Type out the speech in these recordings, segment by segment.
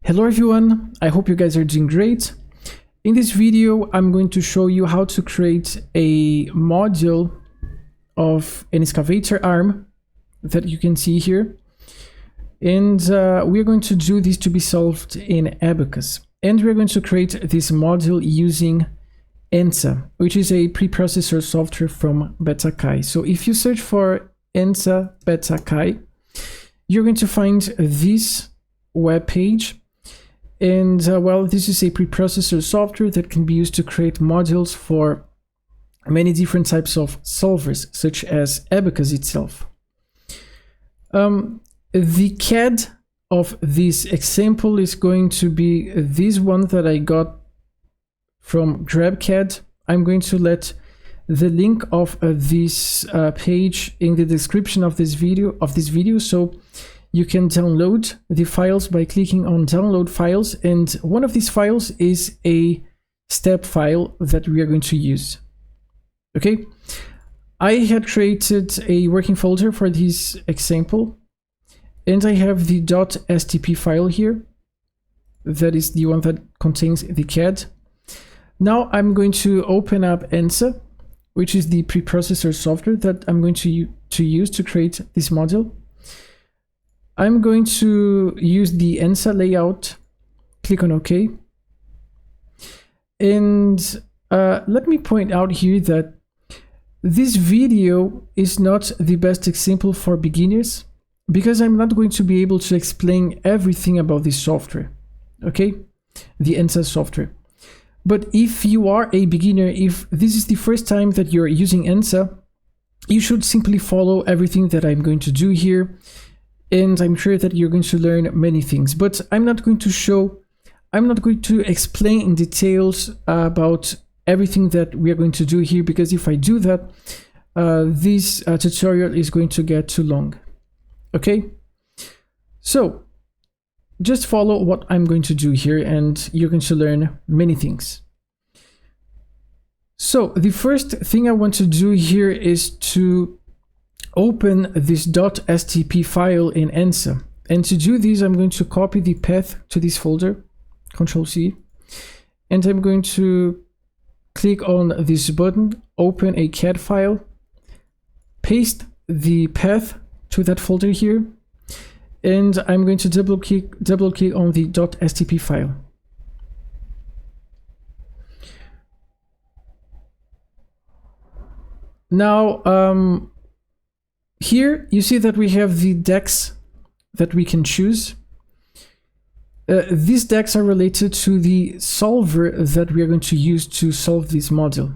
Hello everyone, I hope you guys are doing great. In this video, I'm going to show you how to create a module of an excavator arm that you can see here. And we're going to do this to be solved in Abaqus. And we're going to create this module using ANSA, which is a preprocessor software from Abaqus. So if you search for ANSA Abaqus, you're going to find this web page. And well, this is a preprocessor software that can be used to create modules for many different types of solvers, such as Abaqus itself. The CAD of this example is going to be this one that I got from GrabCAD. I'm going to let the link of this page in the description of this video, so you can download the files by clicking on download files, and one of these files is a step file that we are going to use. Okay, I had created a working folder for this example, and I have the .stp file here. That is the one that contains the CAD. Now I'm going to open up ANSA, which is the preprocessor software that I'm going to use to create this module. I'm going to use the ANSA layout, click on OK. And let me point out here that this video is not the best example for beginners, because I'm not going to be able to explain everything about this software, okay? The ANSA software. But if you are a beginner, if this is the first time that you're using ANSA, you should simply follow everything that I'm going to do here. And I'm sure that you're going to learn many things, but I'm not going to explain in details about everything that we are going to do here, because if I do that, this tutorial is going to get too long. Okay, so just follow what I'm going to do here and you're going to learn many things. So the first thing I want to do here is to open this .stp file in ANSA. And to do this, I'm going to copy the path to this folder, Ctrl+C, and I'm going to click on this button, open a CAD file, paste the path to that folder here, and I'm going to double click on the .stp file. Now, here you see that we have the decks that we can choose. These decks are related to the solver that we are going to use to solve this module.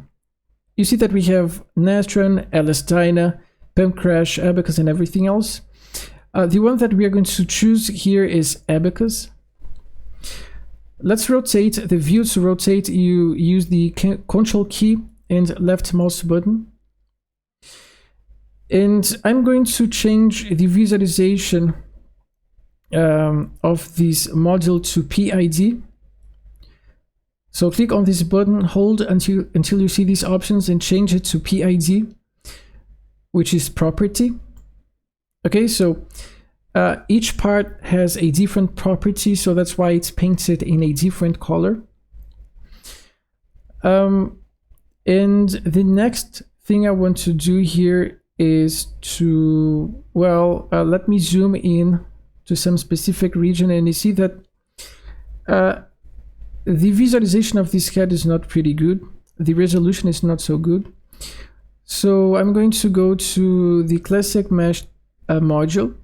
You see that we have Natron, LSDyna, PumpCrash, Abaqus, and everything else. The one that we are going to choose here is Abaqus. Let's rotate the view. To rotate, you use the Ctrl key and left mouse button. And I'm going to change the visualization of this module to PID. So click on this button, hold until you see these options and change it to PID, which is property. Okay, so each part has a different property, so that's why it's painted in a different color. And the next thing I want to do here is to, well, let me zoom in to some specific region, and you see that the visualization of this CAD is not pretty good. The resolution is not so good. So I'm going to go to the classic mesh module,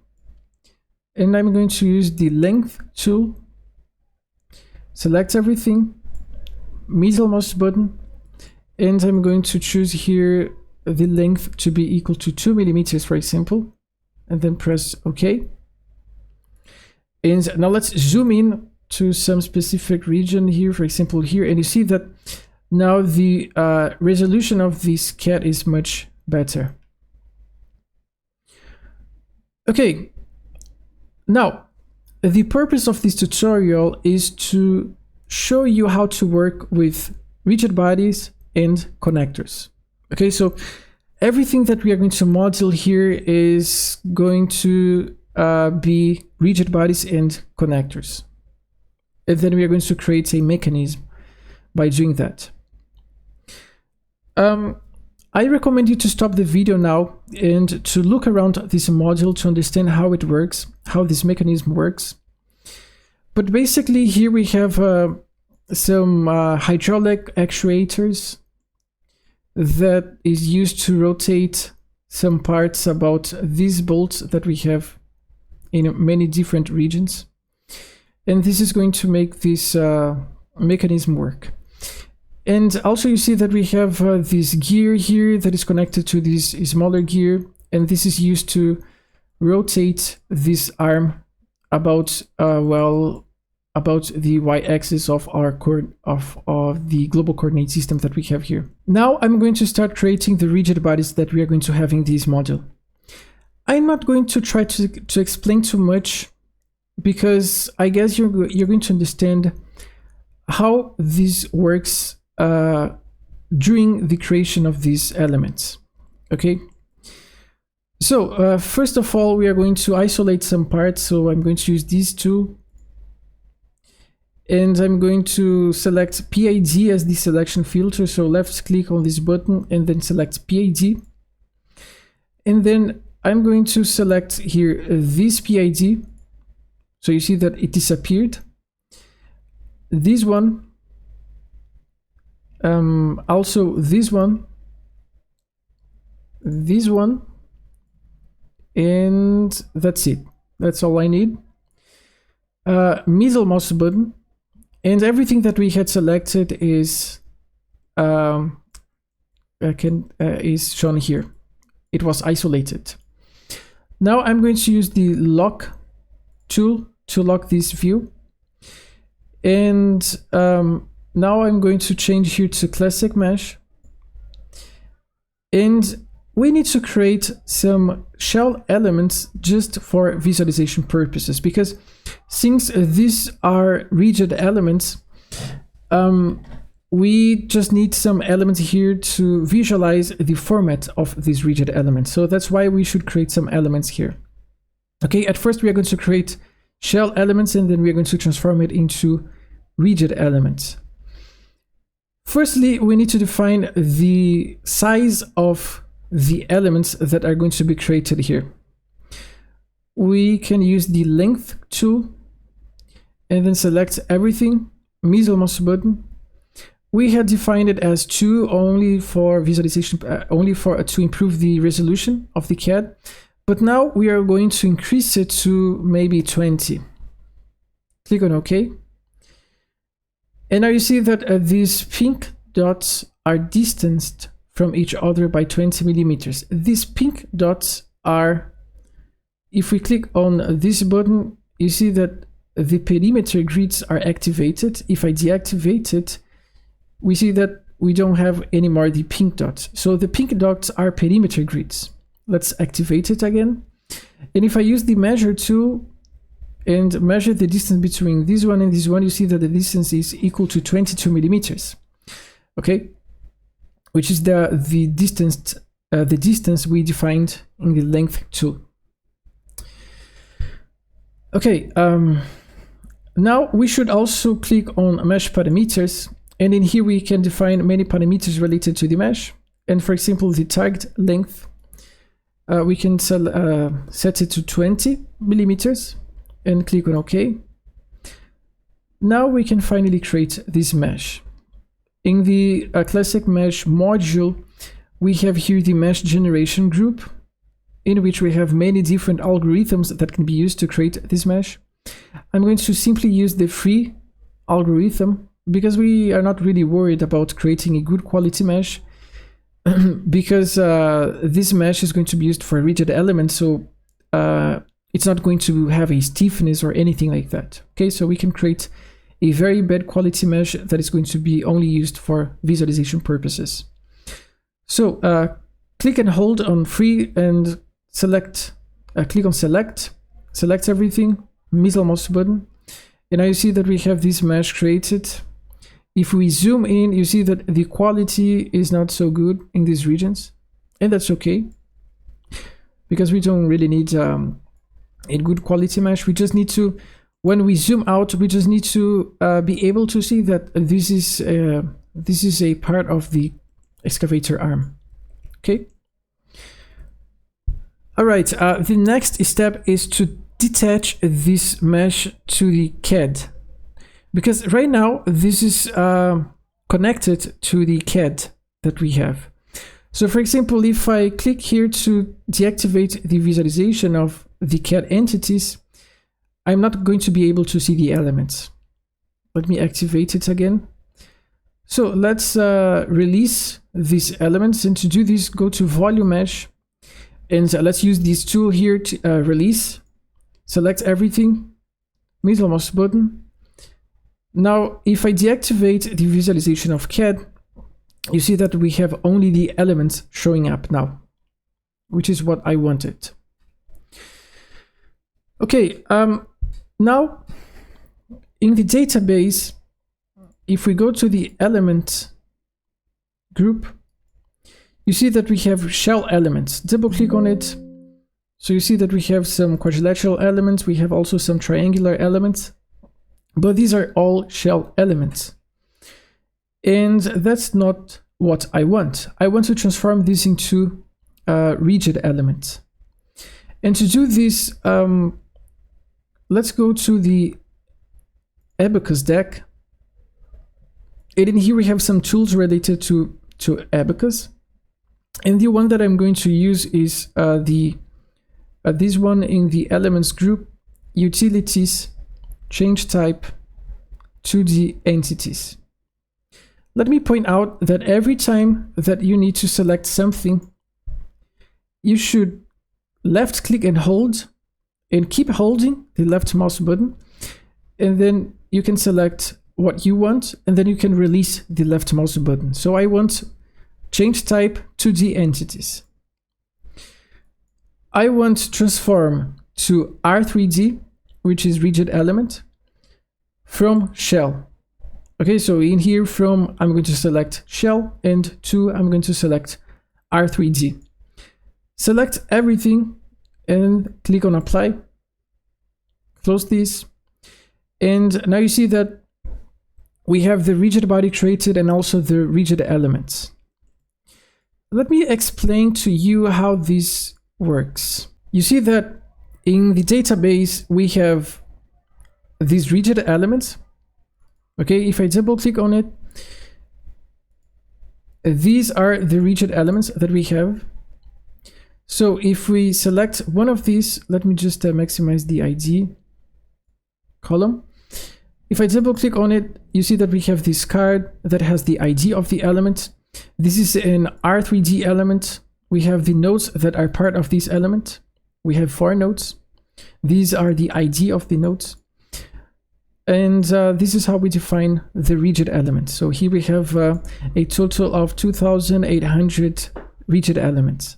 and I'm going to use the length tool, select everything, middle mouse button, and I'm going to choose here the length to be equal to 2 millimeters, for example, and then press OK. And now let's zoom in to some specific region here, for example here, and you see that now the resolution of this CAD is much better. Okay, now the purpose of this tutorial is to show you how to work with rigid bodies and connectors. Okay, so everything that we are going to model here is going to be rigid bodies and connectors. and then we are going to create a mechanism by doing that. I recommend you to stop the video now and to look around this module to understand how it works, how this mechanism works. But basically here we have some hydraulic actuators that is used to rotate some parts about these bolts that we have in many different regions. And this is going to make this mechanism work. And also you see that we have this gear here that is connected to this smaller gear, and this is used to rotate this arm about about the y-axis of our of the global coordinate system that we have here. Now I'm going to start creating the rigid bodies that we are going to have in this module. I'm not going to try to explain too much, because I guess you're going to understand how this works during the creation of these elements. Okay, so first of all, we are going to isolate some parts. So I'm going to use these two, and I'm going to select PID as the selection filter. So left click on this button and then select PID, and then I'm going to select here this PID. So you see that it disappeared. This one, also this one, and that's it. That's all I need. Middle mouse button, and everything that we had selected is shown here. It was isolated. Now I'm going to use the lock tool to lock this view, and now I'm going to change here to classic mesh, and we need to create some shell elements just for visualization purposes, because since these are rigid elements, we just need some elements here to visualize the format of these rigid elements. So that's why we should create some elements here. Okay, at first we are going to create shell elements, and then we are going to transform it into rigid elements. Firstly, we need to define the size of the elements that are going to be created here. We can use the length tool and then select everything, middle mouse button. We had defined it as 2 only for visualization, to improve the resolution of the CAD. But now we are going to increase it to maybe 20. Click on OK. And now you see that these pink dots are distanced from each other by 20 millimeters. These pink dots are, if we click on this button, you see that the perimeter grids are activated. If I deactivate it, we see that we don't have anymore the pink dots. So the pink dots are perimeter grids. Let's activate it again. And if I use the measure tool and measure the distance between this one and this one, you see that the distance is equal to 22 millimeters. Okay, which is the distance we defined in the length tool. Okay, now we should also click on mesh parameters, and in here we can define many parameters related to the mesh. And for example, the target length, we can set it to 20 millimeters and click on OK. Now we can finally create this mesh. In the classic mesh module, we have here the mesh generation group, in which we have many different algorithms that can be used to create this mesh. I'm going to simply use the free algorithm, because we are not really worried about creating a good quality mesh, because this mesh is going to be used for rigid elements, so it's not going to have a stiffness or anything like that. Okay, so we can create a very bad quality mesh that is going to be only used for visualization purposes. So click and hold on free and select, click on select everything, middle mouse button, and now you see that we have this mesh created. If we zoom in, you see that the quality is not so good in these regions, and that's okay, because we don't really need a good quality mesh. We just need to when we zoom out, we just need to be able to see that this is a part of the excavator arm. Okay. All right. The next step is to detach this mesh to the CAD, because right now this is connected to the CAD that we have. So for example, if I click here to deactivate the visualization of the CAD entities, I'm not going to be able to see the elements. Let me activate it again. So let's release these elements, and to do this, go to volume mesh, and let's use this tool here to release. Select everything, middle mouse button. Now, if I deactivate the visualization of CAD, you see that we have only the elements showing up now, which is what I wanted. Okay, now in the database, if we go to the element group, you see that we have shell elements. Double click on it. So you see that we have some quadrilateral elements. We have also some triangular elements, but these are all shell elements. And that's not what I want. I want to transform this into rigid elements. And to do this, let's go to the Abaqus deck. And in here we have some tools related to Abaqus. And the one that I'm going to use is this one in the elements group, utilities, change type, 2D entities. Let me point out that every time that you need to select something, you should left click and hold, and keep holding the left mouse button, and then you can select what you want, and then you can release the left mouse button. So I want change type 2D entities. I want transform to R3D, which is rigid element, from shell. Okay, so in here from, I'm going to select shell, and to, I'm going to select R3D. Select everything and click on apply. Close this. And now you see that we have the rigid body created and also the rigid elements. Let me explain to you how this works. You see that in the database we have these rigid elements. Okay, if I double click on it, these are the rigid elements that we have. So if we select one of these, let me just maximize the ID column. If I double click on it, you see that we have this card that has the ID of the element. This is an R3D element. We have the nodes that are part of this element. We have 4 nodes. These are the ID of the nodes. And this is how we define the rigid element. So here we have a total of 2,800 rigid elements.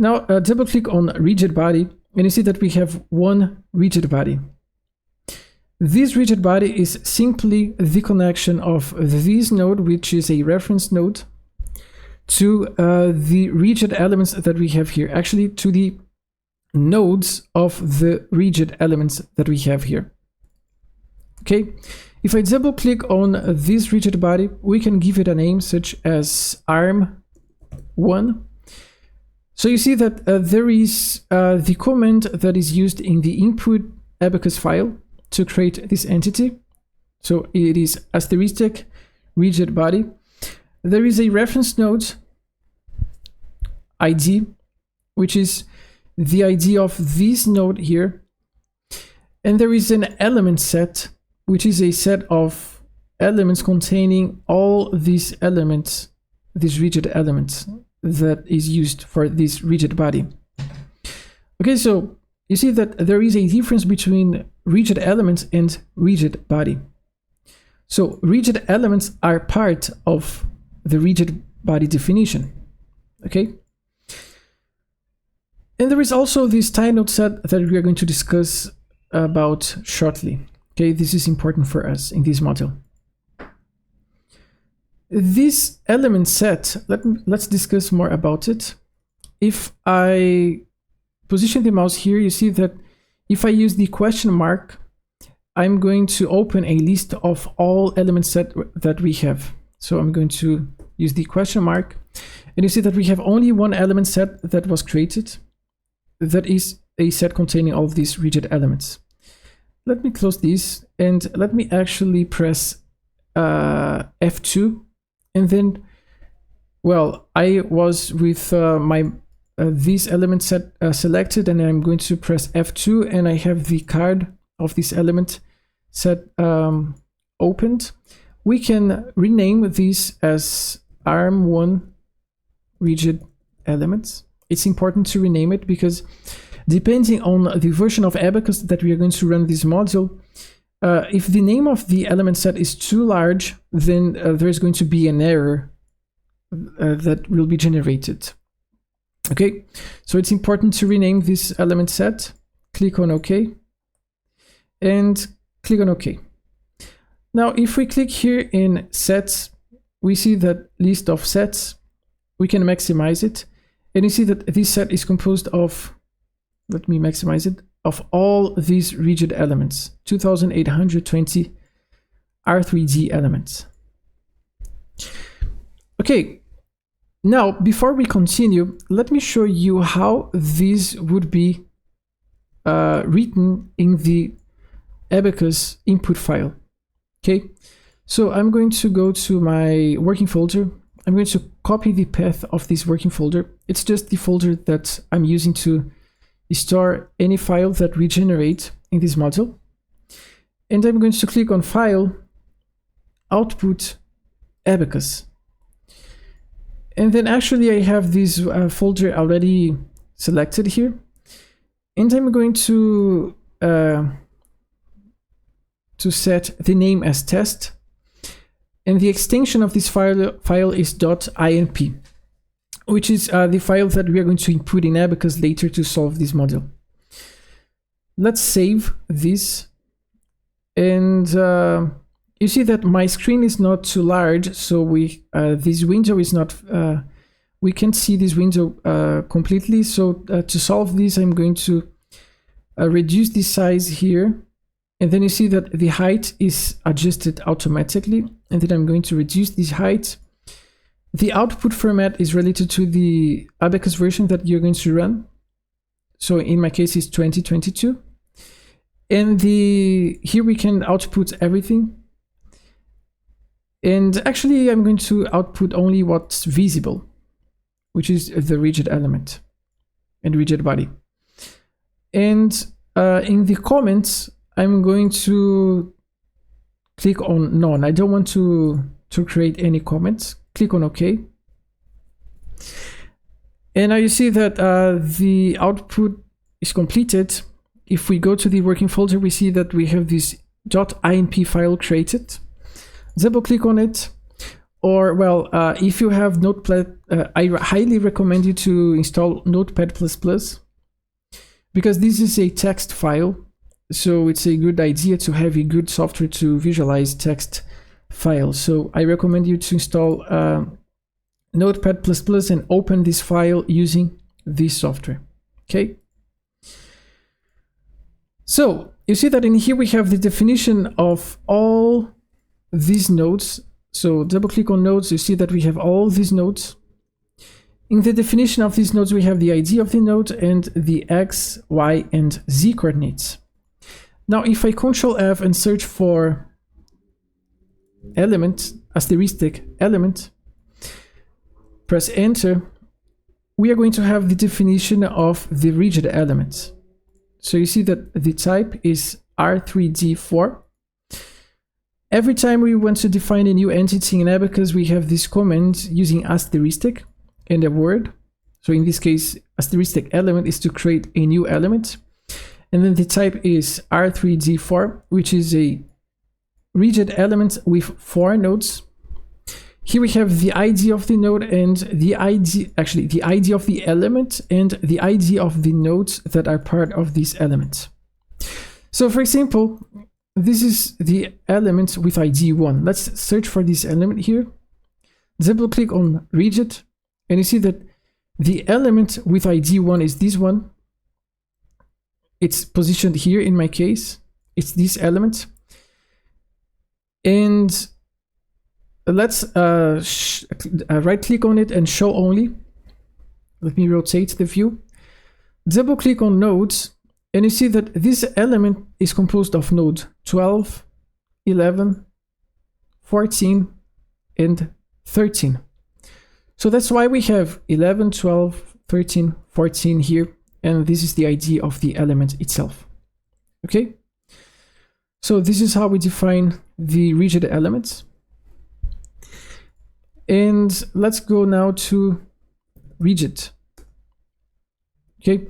Now double click on rigid body, and you see that we have one rigid body. This rigid body is simply the connection of this node, which is a reference node, to the rigid elements that we have here, actually to the nodes of the rigid elements that we have here. Okay, if I double click on this rigid body, we can give it a name such as arm1. So you see that there is the command that is used in the input Abaqus file to create this entity. So it is asterisk rigid body. There is a reference node ID, which is the ID of this node here. And there is an element set, which is a set of elements containing all these elements, these rigid elements that is used for this rigid body. Okay, so you see that there is a difference between rigid elements and rigid body. So rigid elements are part of the rigid body definition. Okay. And there is also this tie node set that we are going to discuss about shortly. Okay, this is important for us in this module. This element set, let's discuss more about it. If I position the mouse here, you see that if I use the question mark, I'm going to open a list of all element set that we have. So I'm going to use the question mark, and you see that we have only one element set that was created. That is a set containing all of these rigid elements. Let me close this, and let me actually press F2, and then, well, I was with my this element set selected, and I'm going to press F2, and I have the card of this element set opened. We can rename this as ARM1 rigid elements. It's important to rename it because depending on the version of Abaqus that we are going to run this module, if the name of the element set is too large, then there's going to be an error that will be generated. Okay, so it's important to rename this element set. Click on OK, and click on OK. Now, if we click here in sets, we see that list of sets. We can maximize it, and you see that this set is composed of, let me maximize it, of all these rigid elements, 2820 R3D elements. Okay, now before we continue, let me show you how this would be written in the Abaqus input file. Okay, so I'm going to go to my working folder. I'm going to copy the path of this working folder. It's just the folder that I'm using to store any file that we generate in this module. And I'm going to click on File, Output, Abaqus. And then actually I have this folder already selected here. And I'm going to set the name as test. And the extension of this file is .inp, which is the file that we are going to input in Abaqus later to solve this module. Let's save this. And you see that my screen is not too large, so this window is not, we can't see this window completely. So to solve this, I'm going to reduce the size here. And then you see that the height is adjusted automatically. And then I'm going to reduce this height. The output format is related to the Abaqus version that you're going to run. So in my case, it's 2022. And here we can output everything. And actually, I'm going to output only what's visible, which is the rigid element and rigid body. And in the comments, I'm going to click on none. I don't want to create any comments. Click on OK. And now you see that the output is completed. If we go to the working folder, we see that we have this .inp file created. Double click on it. Or, well, if you have Notepad, I highly recommend you to install Notepad++, because this is a text file. So it's a good idea to have a good software to visualize text files. So I recommend you to install Notepad++ and open this file using this software. Okay. So you see that in here we have the definition of all these nodes. So double click on nodes, you see that we have all these nodes. In the definition of these nodes, we have the ID of the node and the X, Y, and Z coordinates. Now, if I Control F and search for element, asterisk element, press enter, we are going to have the definition of the rigid element. So you see that the type is R3D4. Every time we want to define a new entity in Abaqus, we have this command using asterisk and a word. So in this case, asterisk element is to create a new element. And then the type is R3D4, which is a rigid element with 4 nodes. Here we have the ID of the node and the ID, actually the ID of the element and the ID of the nodes that are part of this element. So for example, this is the element with ID 1. Let's search for this element here. Double click on rigid, and you see that the element with ID 1 is this one. it's positioned here in my case. It's this element. And let's right click on it and show only. Let me rotate the view. Double click on nodes, and you see that this element is composed of node 12, 11, 14, and 13. So that's why we have 11, 12, 13, 14 here, and this is the ID of the element itself. Okay? So this is how we define the rigid elements. And let's go now to rigid. Okay,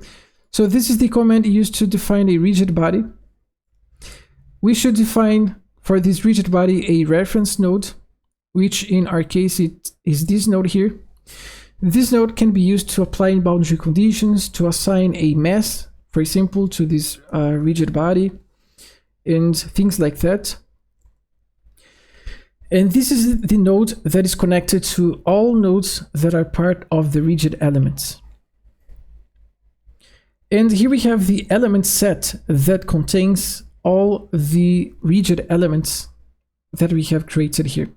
so this is the command used to define a rigid body. We should define for this rigid body a reference node, which in our case it is this node here. This node can be used to apply boundary conditions, to assign a mass, for example, to this rigid body, and things like that. And this is the node that is connected to all nodes that are part of the rigid elements. And here we have the element set that contains all the rigid elements that we have created here.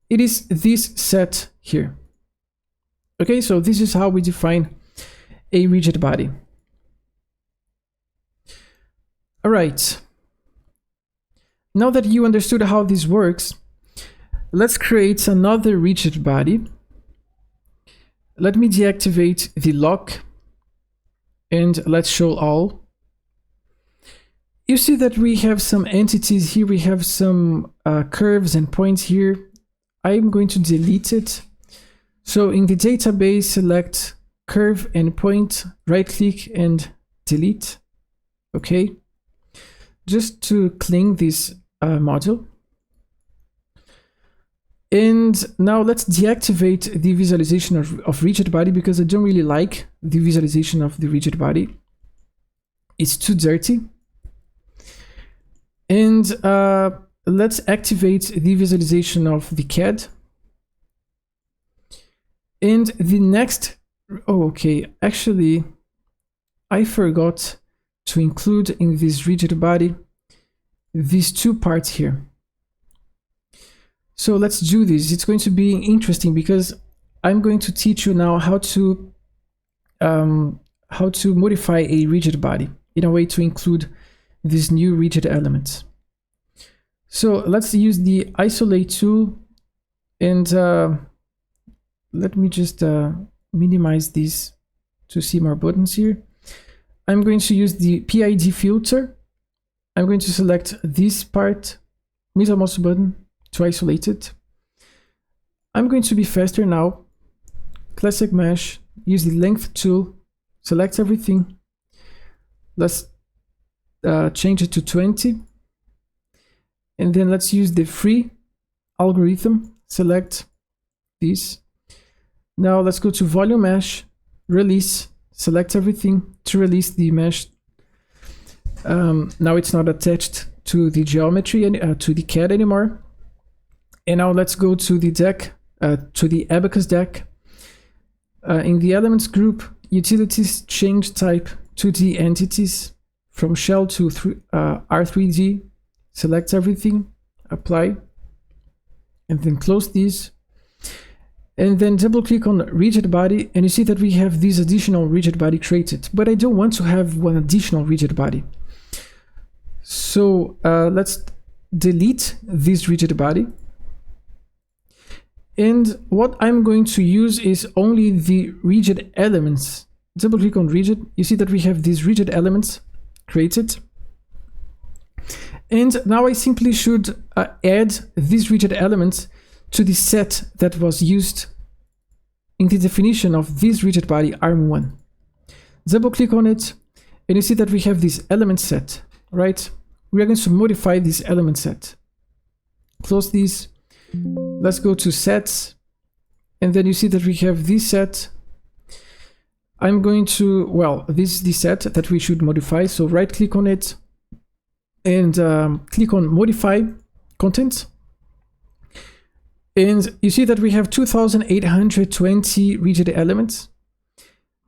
It is this set here. Okay, so this is how we define a rigid body. All right. Now that you understood how this works, let's create another rigid body. Let me deactivate the lock and let's show all. You see that we have some entities here. We have some curves and points here. I'm going to delete it. So in the database, select curve and point, right click and delete. Okay. Just to clean this module. And now let's deactivate the visualization of rigid body, because I don't really like the visualization of the rigid body. It's too dirty. And let's activate the visualization of the CAD. And the next, okay, actually, I forgot to include in this rigid body these two parts here. So let's do this. It's going to be interesting because I'm going to teach you now how to modify a rigid body in a way to include these new rigid elements. So let's use the isolate tool, and let me just minimize this to see more buttons here. I'm going to use the PID filter. I'm going to select this part, middle mouse button, to isolate it. I'm going to be faster now. Classic mesh, use the length tool, select everything. Let's change it to 20. And then let's use the free algorithm, select this. Now let's go to volume mesh, release, select everything to release the mesh. Now it's not attached to the geometry and to the CAD anymore. And now let's go to the deck, to the Abaqus deck. In the elements group, utilities, change type to the entities, from shell to R3D, select everything, apply, and then close these. And then double click on rigid body, and you see that we have this additional rigid body created, but I don't want to have one additional rigid body. So let's delete this rigid body. And what I'm going to use is only the rigid elements. Double click on rigid. You see that we have these rigid elements created. And now I simply should add these rigid elements to the set that was used in the definition of this rigid body arm1. Double click on it, and you see that we have this element set, right? We are going to modify this element set. Close this. Let's go to sets, and then you see that we have this set. I'm going to, well, this is the set that we should modify. So right click on it and click on modify content. And you see that we have 2,820 rigid elements.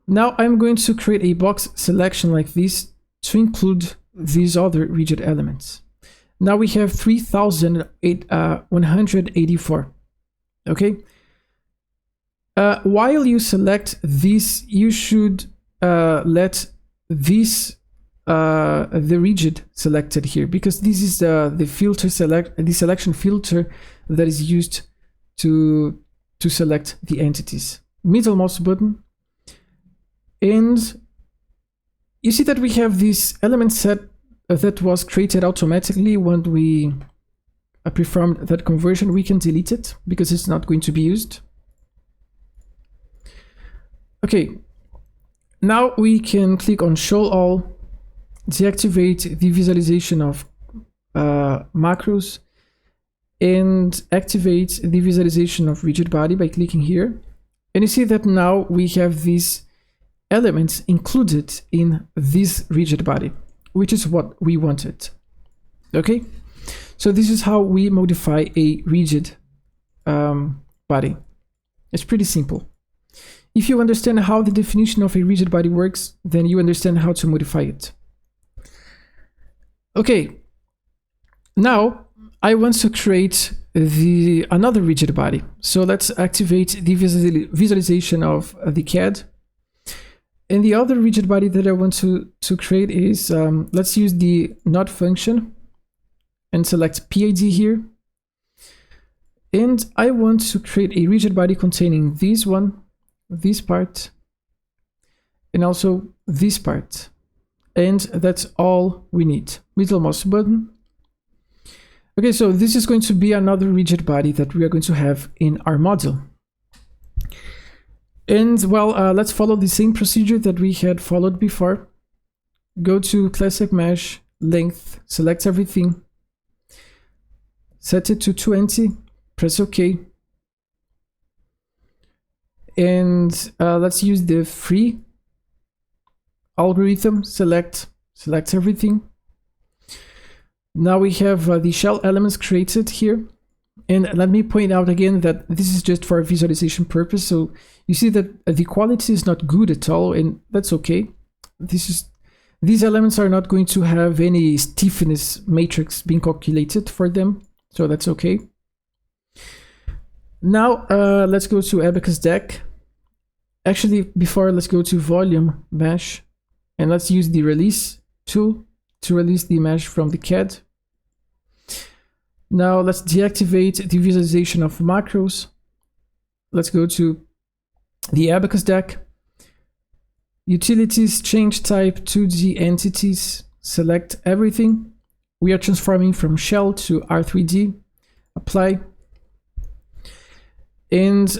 Now I'm going to create a box selection like this to include these other rigid elements. Now we have 3,184. Okay. While you select this, you should let this the rigid selected here, because this is the selection filter that is used to select the entities. Middle mouse button, and you see that we have this element set that was created automatically when we performed that conversion. We can delete it because it's not going to be used. Okay, now we can click on Show All, deactivate the visualization of macros, and activate the visualization of rigid body by clicking here. And you see that now we have these elements included in this rigid body, which is what we wanted. Okay, so this is how we modify a rigid body. It's pretty simple. If you understand how the definition of a rigid body works, then you understand how to modify it. Okay, now I want to create another rigid body. So let's activate the visualization of the CAD. And the other rigid body that I want to create is, let's use the node function and select PID here. And I want to create a rigid body containing this one, this part, and also this part. And that's all we need. Middle mouse button. Okay, so this is going to be another rigid body that we are going to have in our model. And well, let's follow the same procedure that we had followed before. Go to Classic Mesh, Length, select everything, set it to 20, press OK. And let's use the free algorithm, select everything. Now we have the shell elements created here. And let me point out again that this is just for visualization purpose. So you see that the quality is not good at all, and that's okay. These elements are not going to have any stiffness matrix being calculated for them, so that's okay. Now let's go to Abaqus deck. Actually, before, let's go to volume mesh, and let's use the release tool to release the mesh from the CAD. Now let's deactivate the visualization of macros. Let's go to the Abaqus deck. Utilities, change type, 2D entities, select everything. We are transforming from shell to R3D. Apply. And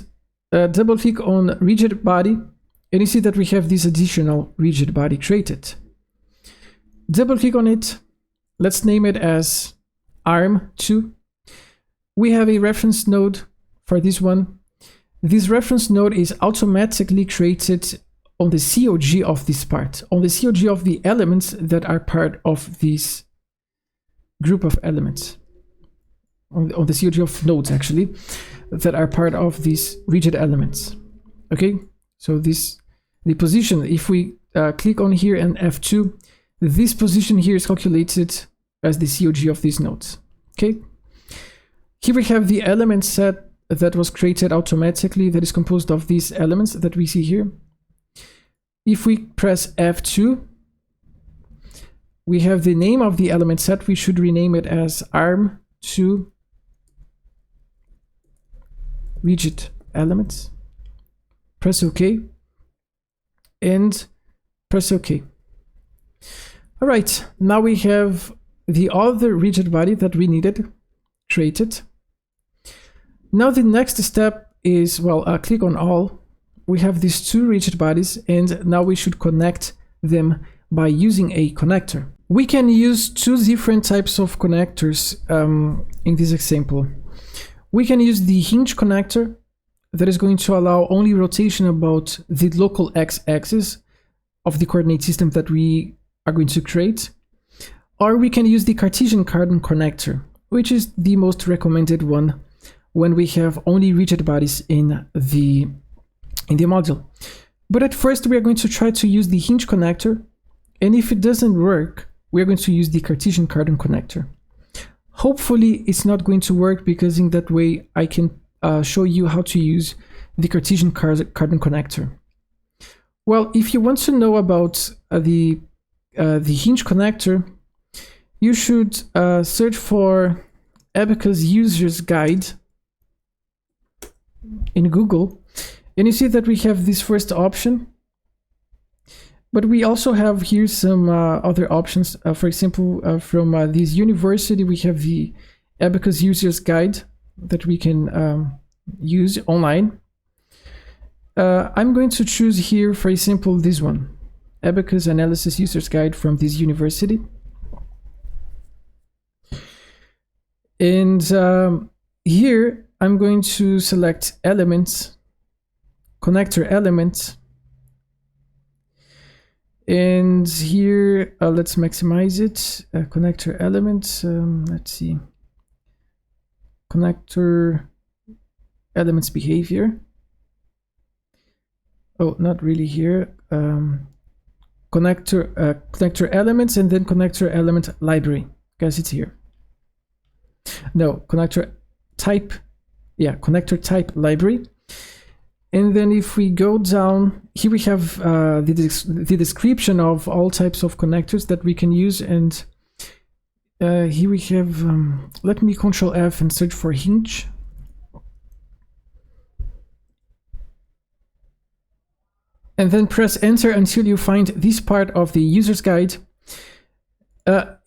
double click on rigid body, and you see that we have this additional rigid body created. Double click on it. Let's name it as ARM2. We have a reference node for this one. This reference node is automatically created on the COG of this part, on the COG of the elements that are part of this group of elements, on the COG of nodes actually, that are part of these rigid elements. Okay, so the position, if we click on here and F2, this position here is calculated as the COG of these nodes. Okay, here we have the element set that was created automatically, that is composed of these elements that we see here. If we press F2, we have the name of the element set. We should rename it as ARM2 rigid elements. Press OK and press OK. All right, now we have the other rigid body that we needed created. Now the next step is, well, click on all. We have these two rigid bodies, and now we should connect them by using a connector. We can use two different types of connectors in this example. We can use the hinge connector that is going to allow only rotation about the local x-axis of the coordinate system that we are going to create. Or we can use the Cartesian cardon connector, which is the most recommended one when we have only rigid bodies in the module. But at first we are going to try to use the hinge connector, And if it doesn't work, we're going to use the Cartesian cardon connector. Hopefully it's not going to work, because in that way I can show you how to use the Cartesian cardon connector. Well, if you want to know about the hinge connector, you should search for Abaqus User's Guide in Google, and you see that we have this first option, but we also have here some other options. For example, from this university, we have the Abaqus User's Guide that we can use online. I'm going to choose here, for example, this one, Abaqus Analysis User's Guide from this university. And here I'm going to select elements, connector elements. And here, let's maximize it. Connector elements, let's see. Connector elements behavior. Oh, not really here. Connector elements, and then connector element library. Guess it's here. No, connector type. Yeah, connector type library. And then if we go down, here we have the description of all types of connectors that we can use. And here we have, let me Control F and search for hinge. And then press enter until you find this part of the user's guide.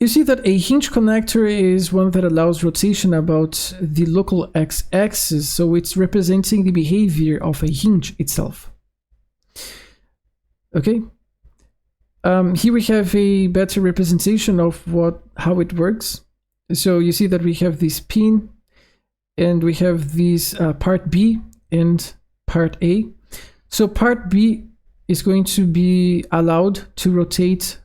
You see that a hinge connector is one that allows rotation about the local x-axis, so it's representing the behavior of a hinge itself. Okay. Here we have a better representation of how it works. So you see that we have this pin, and we have this part B and part A. So part B is going to be allowed to rotate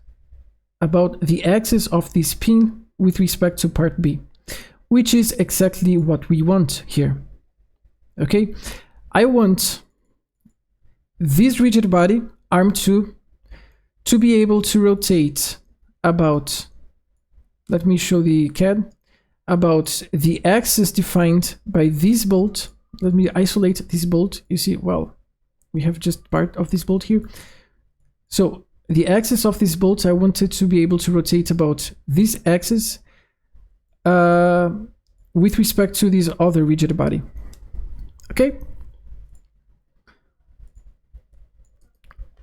about the axis of this pin with respect to part B, which is exactly what we want here. Okay, I want this rigid body, arm 2, to be able to rotate about, let me show the CAD, about the axis defined by this bolt. Let me isolate this bolt. You see, well, we have just part of this bolt here. So the axis of this bolt, I wanted to be able to rotate about this axis with respect to this other rigid body. Okay.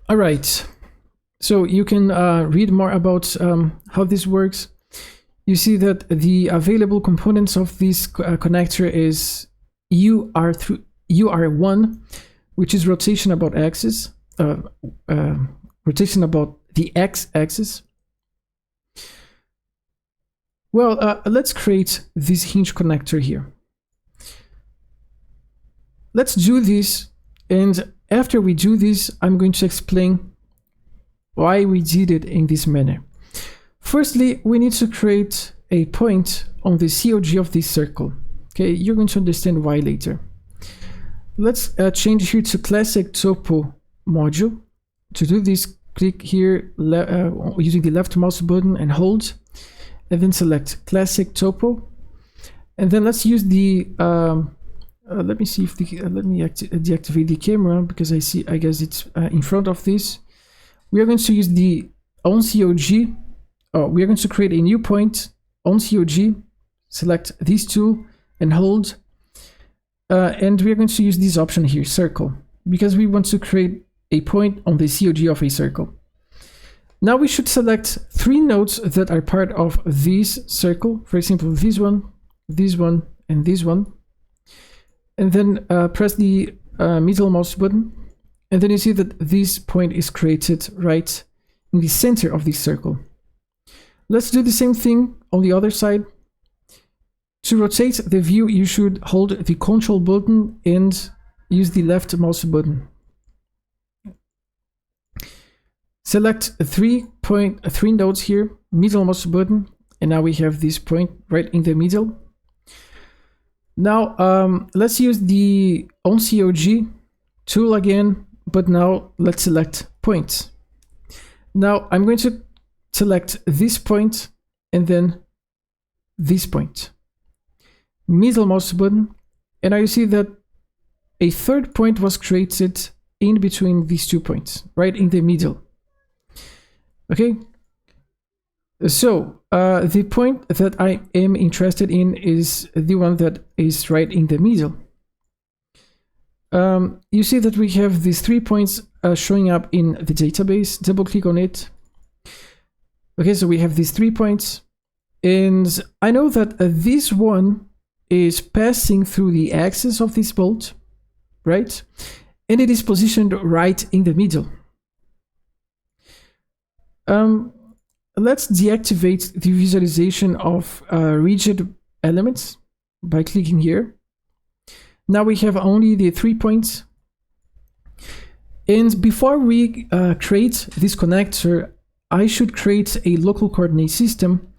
All right. So you can read more about how this works. You see that the available components of this connector is UR1, which is rotation about axis, rotation about the x-axis. Well, let's create this hinge connector here. Let's do this, and after we do this, I'm going to explain why we did it in this manner. Firstly, we need to create a point on the COG of this circle. Okay, you're going to understand why later. Let's change here to classic topo module. To do this, click here using the left mouse button and hold, and then select classic topo. And then let's use the let me see if let me deactivate the camera, because I guess it's in front of this. We are going to use the on COG. We are going to create a new point on COG, select this tool and hold, and we are going to use this option here, circle, because we want to create a point on the COG of a circle. Now we should select 3 nodes that are part of this circle, for example, this one, and this one, and then press the middle mouse button, and then you see that this point is created right in the center of this circle. Let's do the same thing on the other side. To rotate the view, you should hold the Control button and use the left mouse button. Select 3 nodes here, middle mouse button, and now we have this point right in the middle. Now let's use the on COG tool again, but now let's select points. Now I'm going to select this point and then this point. Middle mouse button, and now you see that a third point was created in between these 2 points, right in the middle. Okay, so the point that I am interested in is the one that is right in the middle. You see that we have these 3 points showing up in the database. Double click on it. Okay, so we have these 3 points, and I know that this one is passing through the axis of this bolt, right? And it is positioned right in the middle. Let's deactivate the visualization of rigid elements by clicking here. Now we have only the 3 points. And before we create this connector, I should create a local coordinate system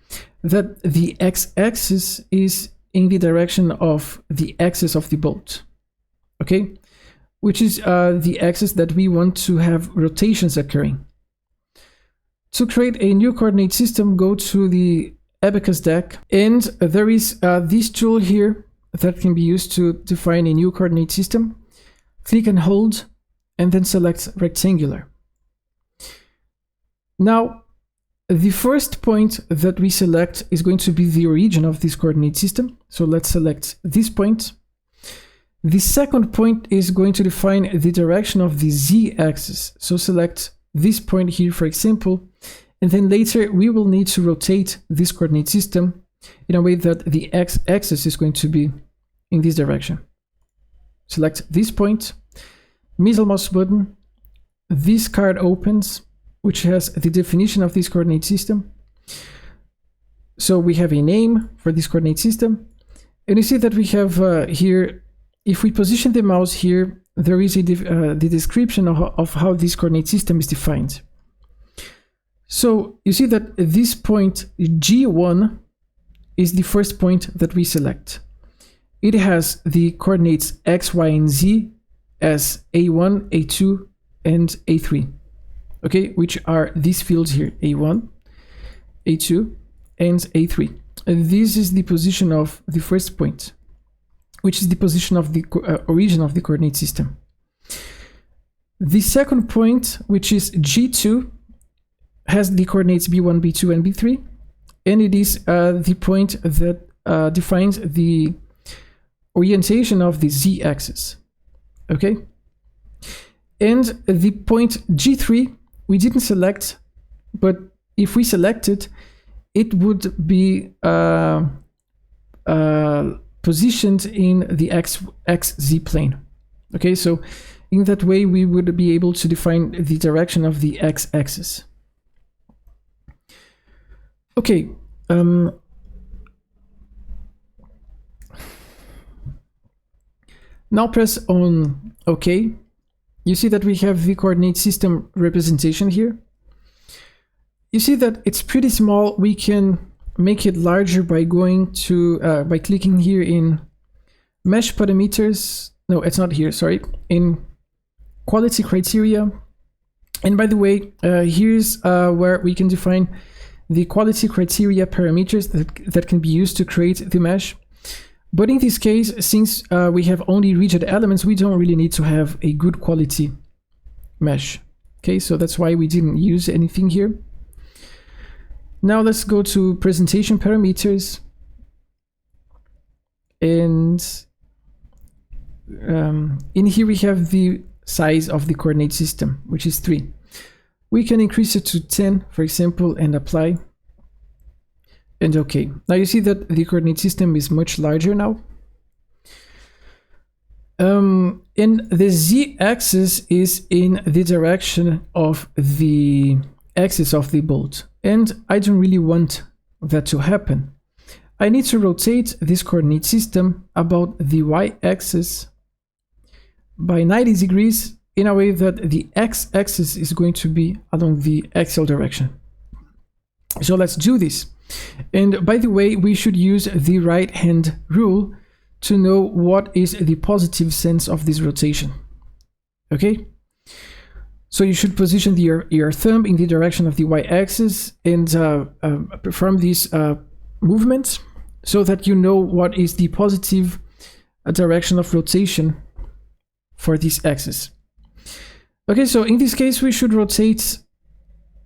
that the x-axis is in the direction of the axis of the bolt, okay? Which is the axis that we want to have rotations occurring. To create a new coordinate system, go to the Abaqus deck, and there is this tool here that can be used to define a new coordinate system. Click and hold, and then select rectangular. Now, the first point that we select is going to be the origin of this coordinate system. So let's select this point. The second point is going to define the direction of the z-axis. So select this point here, for example, and then later we will need to rotate this coordinate system in a way that the x-axis is going to be in this direction. Select this point, middle mouse button, this card opens, which has the definition of this coordinate system. So we have a name for this coordinate system, and you see that we have here, if we position the mouse here, there is the description of how this coordinate system is defined. So you see that this point G1 is the first point that we select. It has the coordinates x, y, and z as A1, A2, and A3. Okay, which are these fields here, A1, A2, and A3. And this is the position of the first point, which is the position of the origin of the coordinate system. The second point, which is G2, has the coordinates B1, B2, and B3, and it is the point that defines the orientation of the z-axis. Okay, and the point G3 we didn't select, but if we select it, it would be positioned in the xz plane. Okay, so in that way we would be able to define the direction of the x-axis. Okay, now press on OK. You see that we have the coordinate system representation here. You see that it's pretty small. We can make it larger by going to by clicking here in mesh parameters. No, it's not here, sorry, in quality criteria. And by the way, here's where we can define the quality criteria parameters that can be used to create the mesh. But in this case, since we have only rigid elements, we don't really need to have a good quality mesh. Okay, so that's why we didn't use anything here. Now let's go to presentation parameters. And in here we have the size of the coordinate system, which is 3. We can increase it to 10, for example, and apply. And OK. Now you see that the coordinate system is much larger now. And the z-axis is in the direction of the axis of the bolt. And I don't really want that to happen. I need to rotate this coordinate system about the y-axis by 90 degrees in a way that the x-axis is going to be along the axial direction. So let's do this. And by the way, we should use the right hand rule to know what is the positive sense of this rotation. Okay? So you should position your thumb in the direction of the y-axis and perform these movements so that you know what is the positive direction of rotation for this axis. Okay, so in this case we should rotate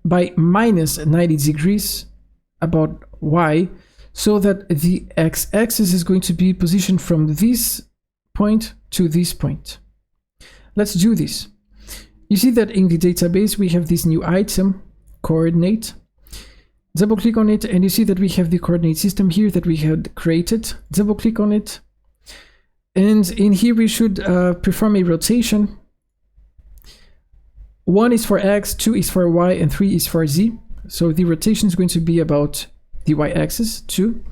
by minus 90 degrees about y, so that the x-axis is going to be positioned from this point to this point. Let's do this. You see that in the database we have this new item, coordinate. Double click on it and you see that we have the coordinate system here that we had created. Double click on it. And in here we should perform a rotation. 1 is for x, 2 is for y, and 3 is for z. So the rotation is going to be about the y-axis to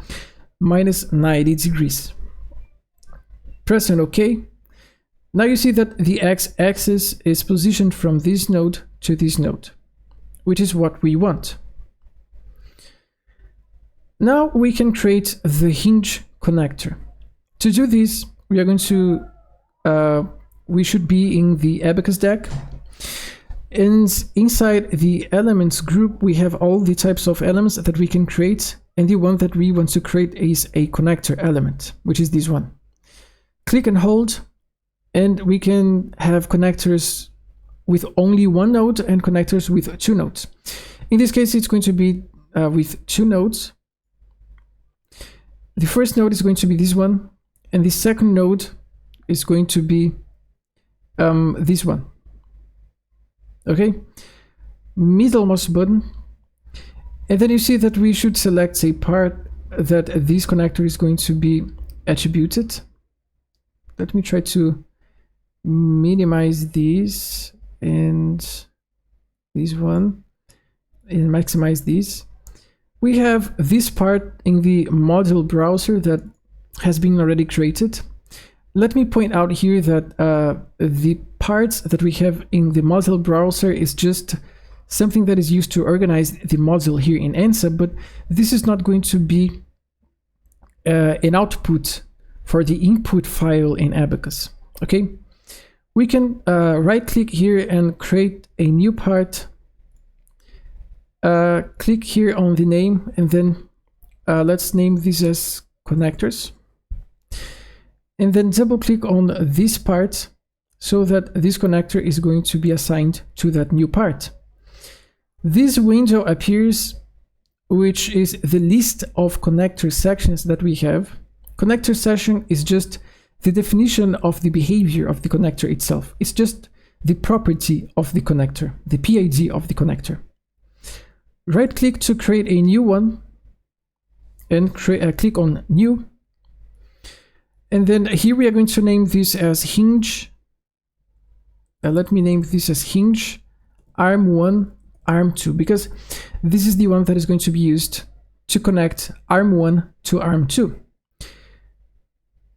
minus 90 degrees. Press on OK. Now you see that the x-axis is positioned from this node to this node, which is what we want. Now we can create the hinge connector. To do this, we are going to, we should be in the Abaqus deck. And inside the elements group, we have all the types of elements that we can create. And the one that we want to create is a connector element, which is this one. Click and hold, and we can have connectors with only one node and connectors with 2 nodes. In this case, it's going to be with 2 nodes. The first node is going to be this one, and the second node is going to be this one. Okay, middle mouse button, and then you see that we should select a part that this connector is going to be attributed. Let me try to minimize these and this one and maximize these. We have this part in the module browser that has been already created. Let me point out here that the parts that we have in the module browser is just something that is used to organize the module here in ANSA, but this is not going to be an output for the input file in Abaqus. Okay, we can right click here and create a new part. Click here on the name, and then let's name this as connectors. And then double click on this part so that this connector is going to be assigned to that new part. This window appears, which is the list of connector sections that we have. Connector section is just the definition of the behavior of the connector itself. It's just the property of the connector, the PID of the connector. Right click to create a new one and click on new. And then here we are going to name this as hinge. Let me name this as hinge arm1, arm2, because this is the one that is going to be used to connect arm1 to arm2.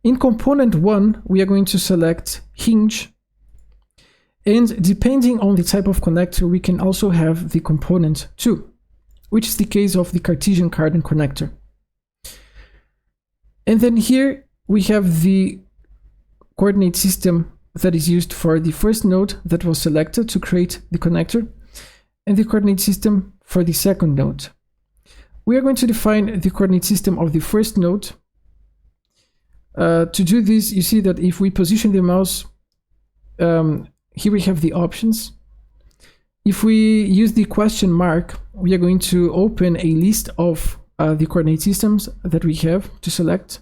In component 1, we are going to select hinge. And depending on the type of connector, we can also have the component 2, which is the case of the Cartesian cardon connector. And then here we have the coordinate system that is used for the first node that was selected to create the connector, and the coordinate system for the second node. We are going to define the coordinate system of the first node. To do this, you see that if we position the mouse, here we have the options. If we use the question mark, we are going to open a list of the coordinate systems that we have to select.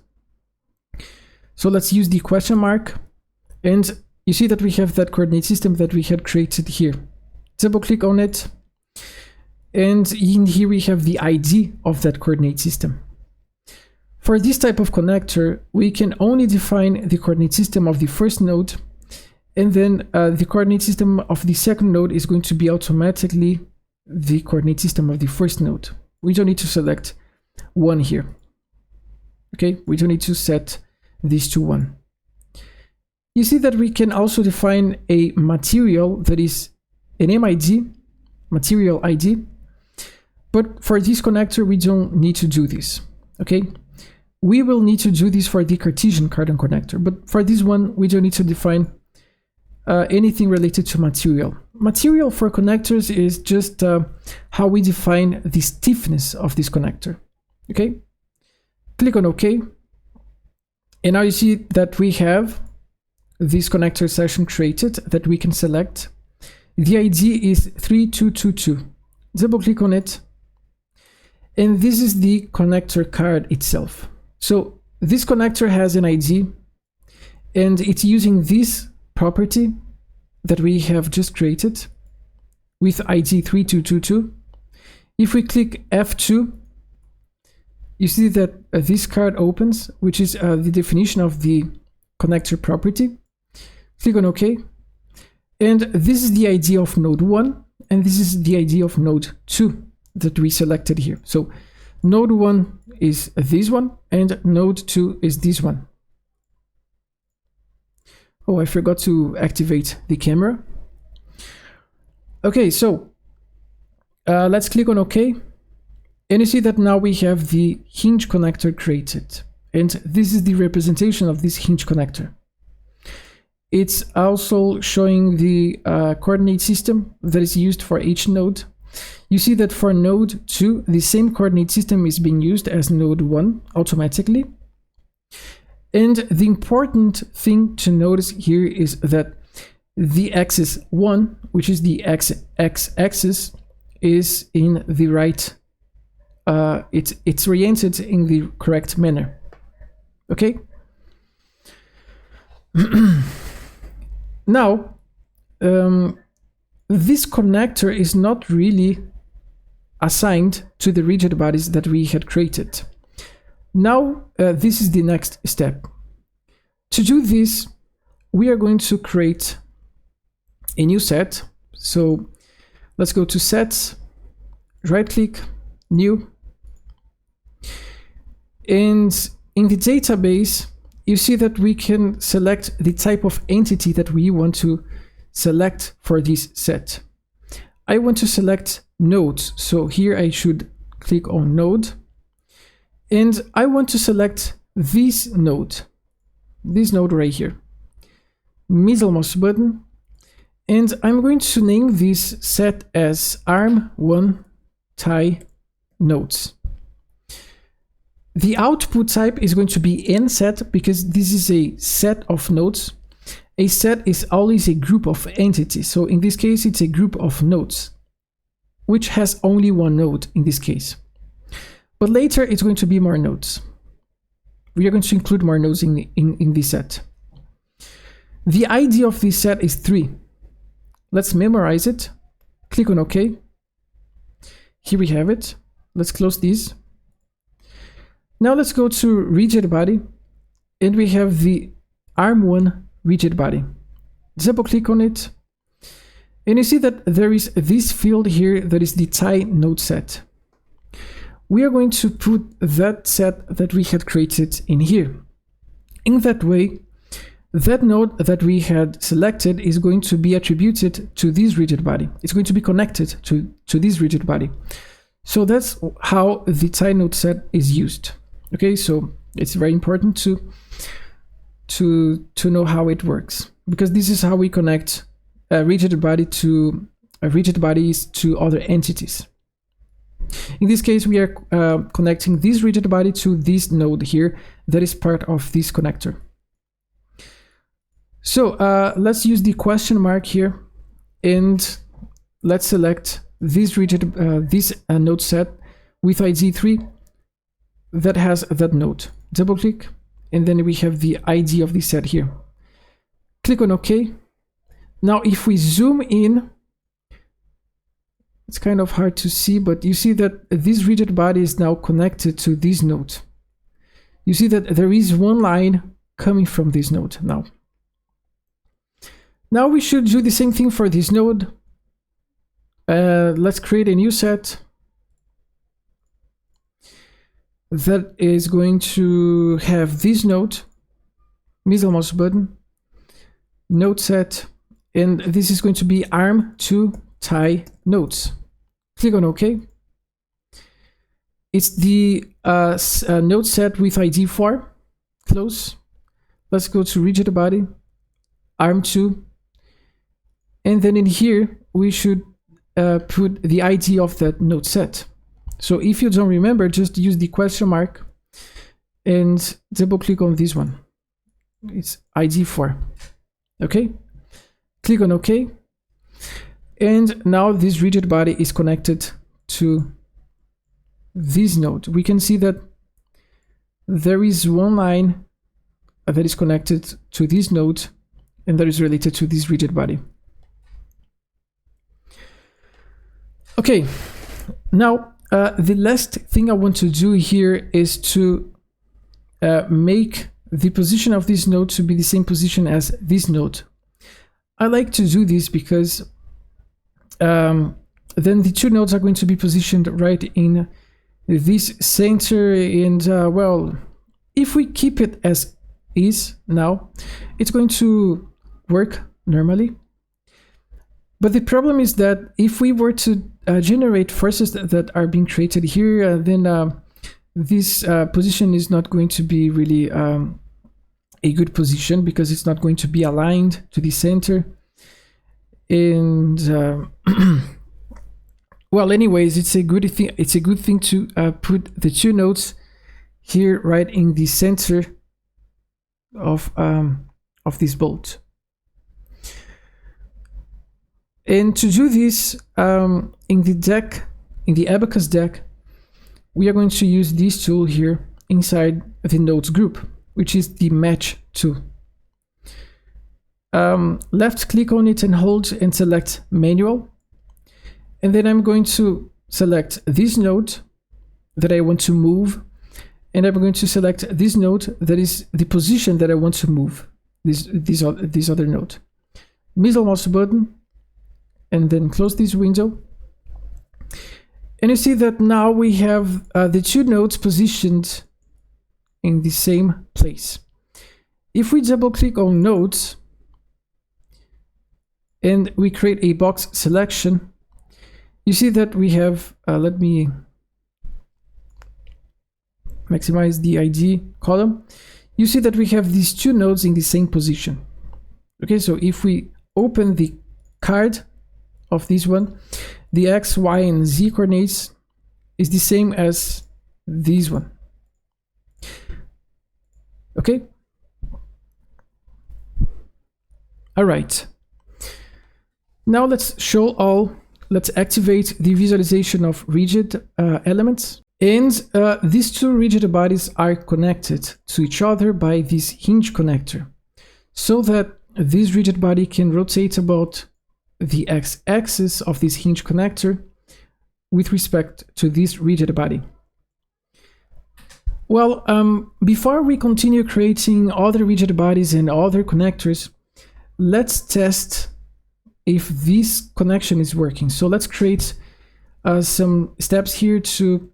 So let's use the question mark, and you see that we have that coordinate system that we had created here. Double click on it, and in here we have the ID of that coordinate system. For this type of connector, we can only define the coordinate system of the first node, and then the coordinate system of the second node is going to be automatically the coordinate system of the first node. We don't need to select one here. Okay, we don't need to set this to 1. You see that we can also define a material that is an MID, material ID, but for this connector we don't need to do this. Okay, we will need to do this for the Cartesian cardon connector, but for this one we don't need to define anything related to material. material for connectors is just how we define the stiffness of this connector. Okay, click on OK. And now you see that we have this connector session created that we can select. The ID is 3222. Double click on it. And this is the connector card itself. So this connector has an ID, and it's using this property that we have just created with ID 3222. If we click F2, you see that this card opens, which is the definition of the connector property. Click on OK. And this is the ID of node 1, and this is the ID of node 2 that we selected here. So node 1 is this one, and node 2 is this one. Oh, I forgot to activate the camera. Okay, so let's click on OK. And you see that now we have the hinge connector created. And this is the representation of this hinge connector. It's also showing the coordinate system that is used for each node. You see that for node 2, the same coordinate system is being used as node 1 automatically. And the important thing to notice here is that the axis 1, which is the x-axis, is in the right, it's oriented in the correct manner. Okay? Now, this connector is not really assigned to the rigid bodies that we had created. Now, this is the next step. To do this, we are going to create a new set. So let's go to Sets, right-click, New. And in the database, you see that we can select the type of entity that we want to select for this set. I want to select nodes. So here I should click on Node. And I want to select this node right here. Middle mouse button. And I'm going to name this set as ARM1 tie nodes. The output type is going to be nset because this is a set of nodes. A set is always a group of entities. So in this case, it's a group of nodes, which has only one node in this case. But later, it's going to be more nodes. We are going to include more nodes in this set. The ID of this set is 3. Let's memorize it. Click on OK. Here we have it. Let's close this. Now let's go to rigid body, and we have the ARM1 rigid body. Double click on it, and you see that there is this field here that is the tie node set. We are going to put that set that we had created in here. In that way, that node that we had selected is going to be attributed to this rigid body. It's going to be connected to this rigid body. So that's how the tie node set is used. Okay, so it's very important to know how it works, because this is how we connect a rigid bodies to other entities. In this case, we are connecting this rigid body to this node here that is part of this connector. So let's use the question mark here, and let's select this node set with ID 3 that has that node. Double click, and then we have the ID of the set here. Click on OK. Now if we zoom in, it's kind of hard to see, but you see that this rigid body is now connected to this node. You see that there is one line coming from this node now. Now we should do the same thing for this node. Let's create a new set that is going to have this node, middle mouse button, node set, and this is going to be ARM2 tie nodes. Click on OK. It's the node set with ID 4. Close. Let's go to rigid body, ARM2, and then in here we should put the ID of that node set. So if you don't remember, just use the question mark and double click on this one. It's ID 4. Okay, click on OK. And now this rigid body is connected to this node. We can see that there is one line that is connected to this node and that is related to this rigid body. Okay, now the last thing I want to do here is to make the position of this node to be the same position as this node. I like to do this because then the two nodes are going to be positioned right in this center, and well, if we keep it as is now, it's going to work normally. But the problem is that if we were to generate forces that are being created here, then this position is not going to be really a good position, because it's not going to be aligned to the center. And well, anyways, it's a good thing. It's a good thing to put the two nodes here right in the center of this bolt. And to do this, in the deck, in the Abaqus deck, we are going to use this tool here inside the nodes group, which is the match tool. Left click on it and hold and select manual. And then I'm going to select this node that I want to move. And I'm going to select this node that is the position that I want to move, this other node. Middle mouse button, and then close this window. And you see that now we have the two nodes positioned in the same place. If we double click on nodes and we create a box selection, you see that we have, let me maximize the ID column. You see that we have these two nodes in the same position. Okay, so if we open the card of this one, the X, Y, and Z coordinates is the same as this one. Okay. All right. Now let's activate the visualization of rigid elements. And these two rigid bodies are connected to each other by this hinge connector, so that this rigid body can rotate about the x-axis of this hinge connector with respect to this rigid body. Well, before we continue creating other rigid bodies and other connectors, let's test if this connection is working. So let's create some steps here to,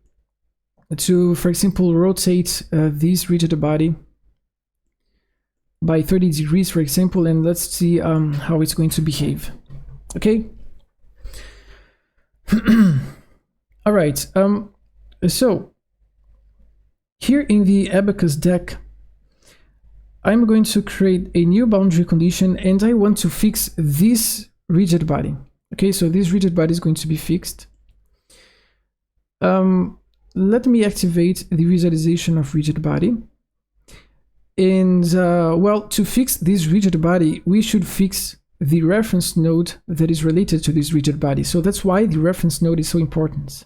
for example, rotate this rigid body by 30 degrees, for example, and let's see how it's going to behave. Okay. All right. So here in the Abaqus deck, I'm going to create a new boundary condition, and I want to fix this rigid body. Okay, so this rigid body is going to be fixed. Let me activate the visualization of rigid body. And well, to fix this rigid body, we should fix the reference node that is related to this rigid body. So that's why the reference node is so important.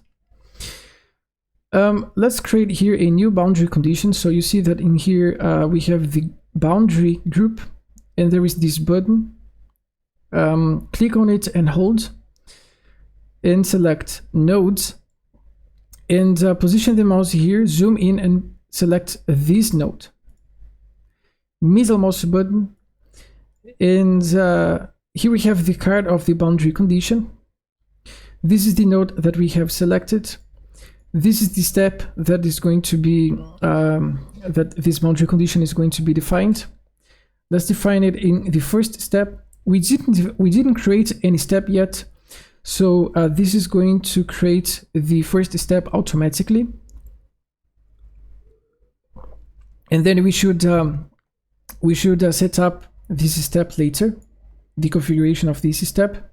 Let's create here a new boundary condition. So you see that in here we have the boundary group, and there is this button. Click on it and hold, and select nodes, and position the mouse here, zoom in and select this node. Middle mouse button, and here we have the card of the boundary condition. This is the node that we have selected. This is the step that is going to be that this boundary condition is going to be defined. Let's define it in the first step. We didn't create any step yet, so this is going to create the first step automatically, and then we should set up this step later, the configuration of this step.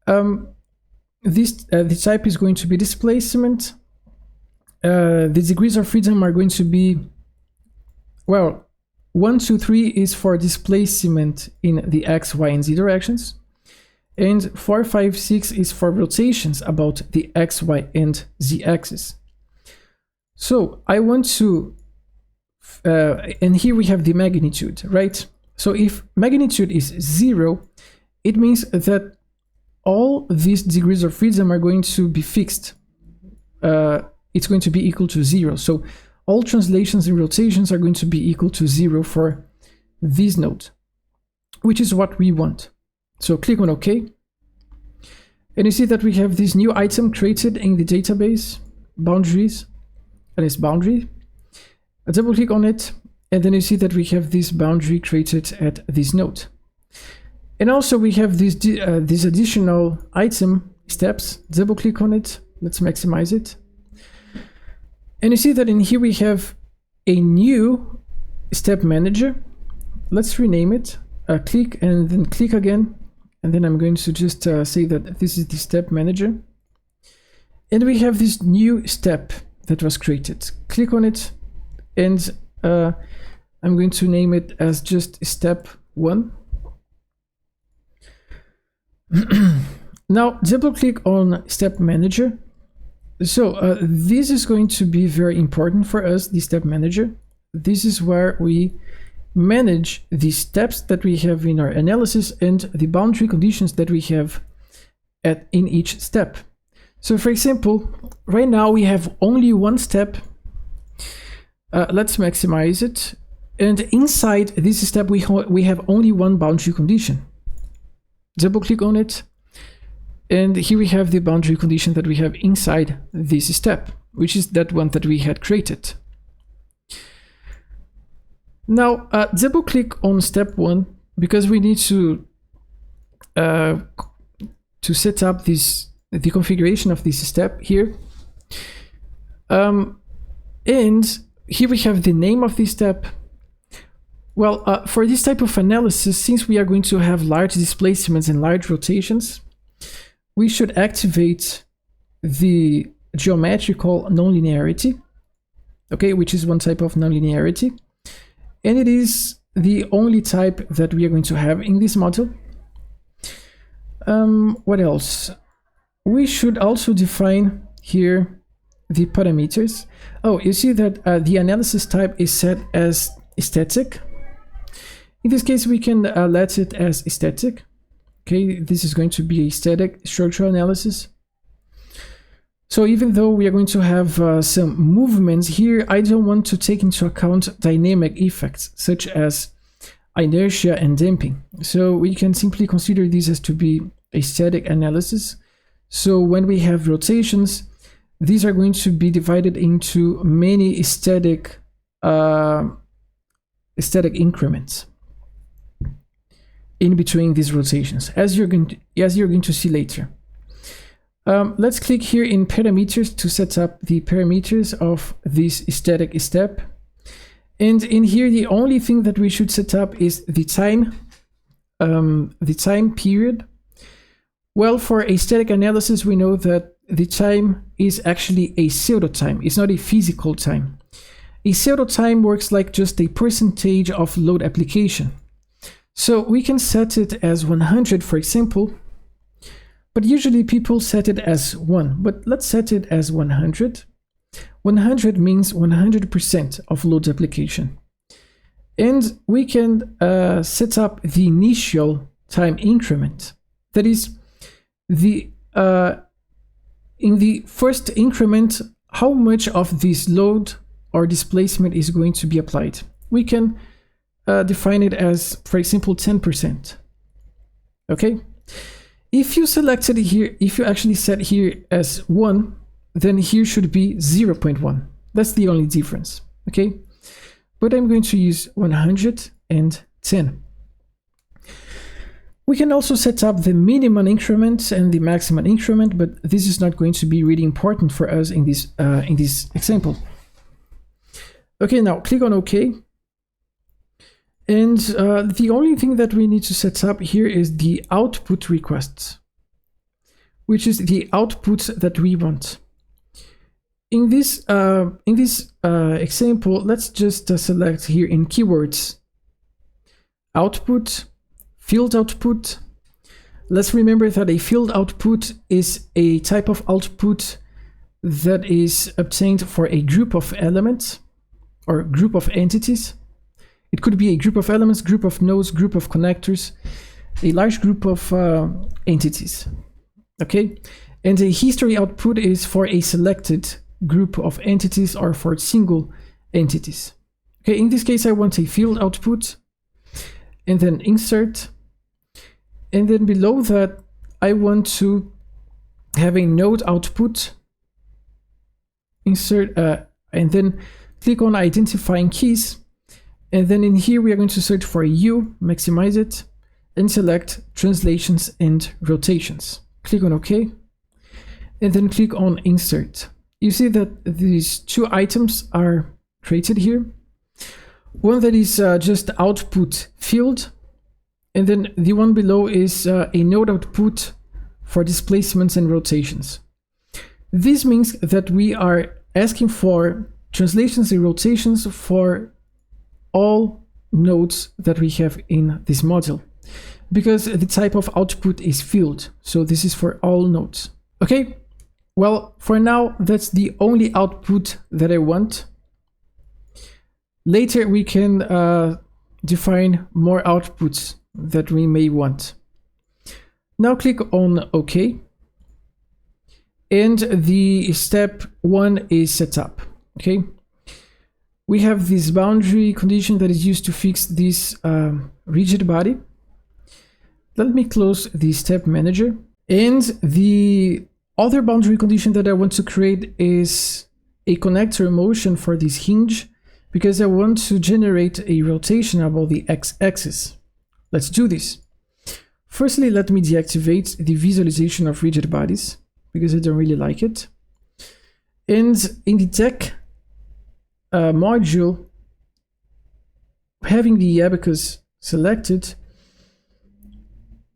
the type is going to be displacement. The degrees of freedom are going to be, well, 1, 2, 3 is for displacement in the x, y, and z directions. And 4, 5, 6 is for rotations about the x, y, and z axis. So I want to, and here we have the magnitude, right? So if magnitude is 0, it means that all these degrees of freedom are going to be fixed. It's going to be equal to 0. So all translations and rotations are going to be equal to 0 for this node, which is what we want. So click on OK. And you see that we have this new item created in the database, boundaries, and it's boundary. I double click on it, and then you see that we have this boundary created at this node. And also we have this additional item steps. Double click on it. Let's maximize it. And you see that in here we have a new step manager. Let's rename it. Click and then click again. And then I'm going to just say that this is the step manager. And we have this new step that was created. Click on it. And I'm going to name it as just step 1. Now double click on step manager. So this is going to be very important for us, the step manager. This is where we manage the steps that we have in our analysis and the boundary conditions that we have in each step. So for example, right now we have only one step. Let's maximize it. And inside this step, we have only one boundary condition. Double click on it. And here we have the boundary condition that we have inside this step, which is that one that we had created. Now, double click on step 1 because we need to set up the configuration of this step here. And here we have the name of this step. Well, for this type of analysis, since we are going to have large displacements and large rotations, we should activate the geometrical nonlinearity, okay, which is one type of nonlinearity. And it is the only type that we are going to have in this model. What else? We should also define here the parameters. Oh, you see that the analysis type is set as static. In this case, we can let it as static. Okay, this is going to be a static structural analysis. So even though we are going to have some movements here, I don't want to take into account dynamic effects such as inertia and damping. So we can simply consider this as to be a static analysis. So when we have rotations, these are going to be divided into many static increments in between these rotations, as you're going to see later. Let's click here in parameters to set up the parameters of this static step. And in here, the only thing that we should set up is the time period. Well, for a static analysis, we know that the time is actually a pseudo time. It's not a physical time. A pseudo time works like just a percentage of load application. So we can set it as 100, for example, but usually people set it as 1, but let's set it as 100. 100 means 100% of load application. And we can set up the initial time increment. That is, in the first increment, how much of this load or displacement is going to be applied. We can define it as, for example, 10%. Okay? If you selected here, if you actually set here as 1, then here should be 0.1. That's the only difference. Okay? But I'm going to use 110. We can also set up the minimum increment and the maximum increment, but this is not going to be really important for us in this example. Okay, now click on OK. And the only thing that we need to set up here is the output requests. which is the output that we want. In this example, let's just select here in keywords, output, field output. Let's remember that a field output is a type of output that is obtained for a group of elements or group of entities. It could be a group of elements, group of nodes, group of connectors, a large group of entities. Okay, and a history output is for a selected group of entities or for single entities. Okay, in this case I want a field output, and then insert, and then below that I want to have a node output, insert, and then click on identifying keys, and then in here we are going to search for U, maximize it, and select translations and rotations. Click on OK, and then click on insert. You see that these two items are created here. One that is just output field, and then the one below is a node output for displacements and rotations. This means that we are asking for translations and rotations for all nodes that we have in this module, because the type of output is field, so this is for all nodes. Okay, well, for now that's the only output that I want. Later we can define more outputs that we may want. Now click on OK, and the step 1 is set up. Okay, we have this boundary condition that is used to fix this rigid body. Let me close the step manager, and the other boundary condition that I want to create is a connector motion for this hinge, because I want to generate a rotation about the x-axis. Let's do this. Firstly, let me deactivate the visualization of rigid bodies, because I don't really like it. And in the tech module, having the Abaqus selected,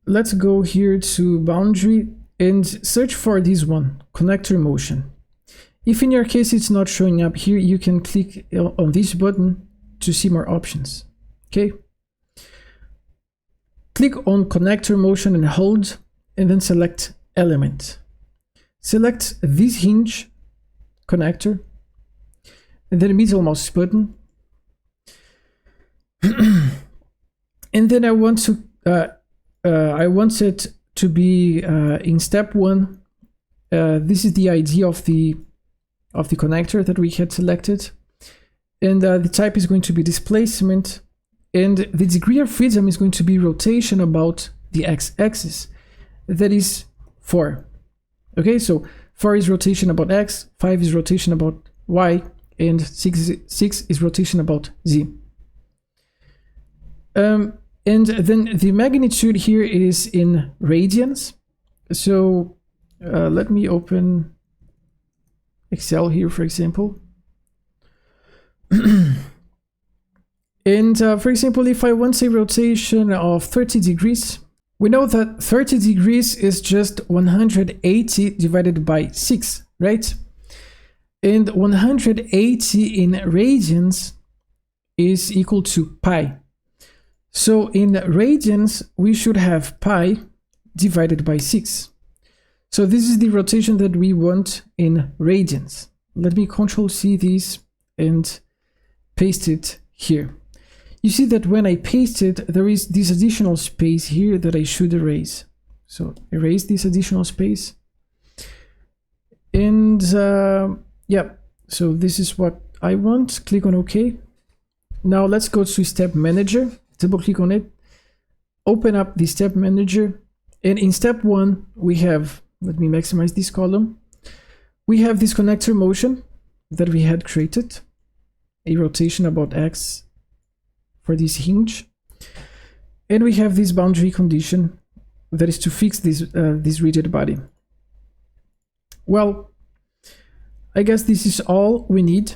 let's go here to boundary and search for this one, connector motion. If in your case it's not showing up here, you can click on this button to see more options. Okay, click on connector motion and hold, and then select element. Select this hinge connector, and then middle mouse button, and then I want it to be in step 1. This is the ID of the connector that we had selected, and the type is going to be displacement, and the degree of freedom is going to be rotation about the x-axis. That is 4. Okay, so 4 is rotation about x, 5 is rotation about y, and 6 is rotation about z. And then the magnitude here is in radians. So let me open Excel here, for example. And for example, if I want a rotation of 30 degrees, we know that 30 degrees is just 180 divided by 6, right? And 180 in radians is equal to pi. So in radians, we should have pi divided by 6. So this is the rotation that we want in radians. Let me Ctrl+C this and paste it here. You see that when I paste it, there is this additional space here that I should erase. So erase this additional space. And yeah, so this is what I want. Click on OK. Now let's go to Step Manager. Double click on it. Open up the Step Manager. And in step 1, we have, let me maximize this column. We have this connector motion that we had created, a rotation about X for this hinge. And we have this boundary condition that is to fix this rigid body. Well, I guess this is all we need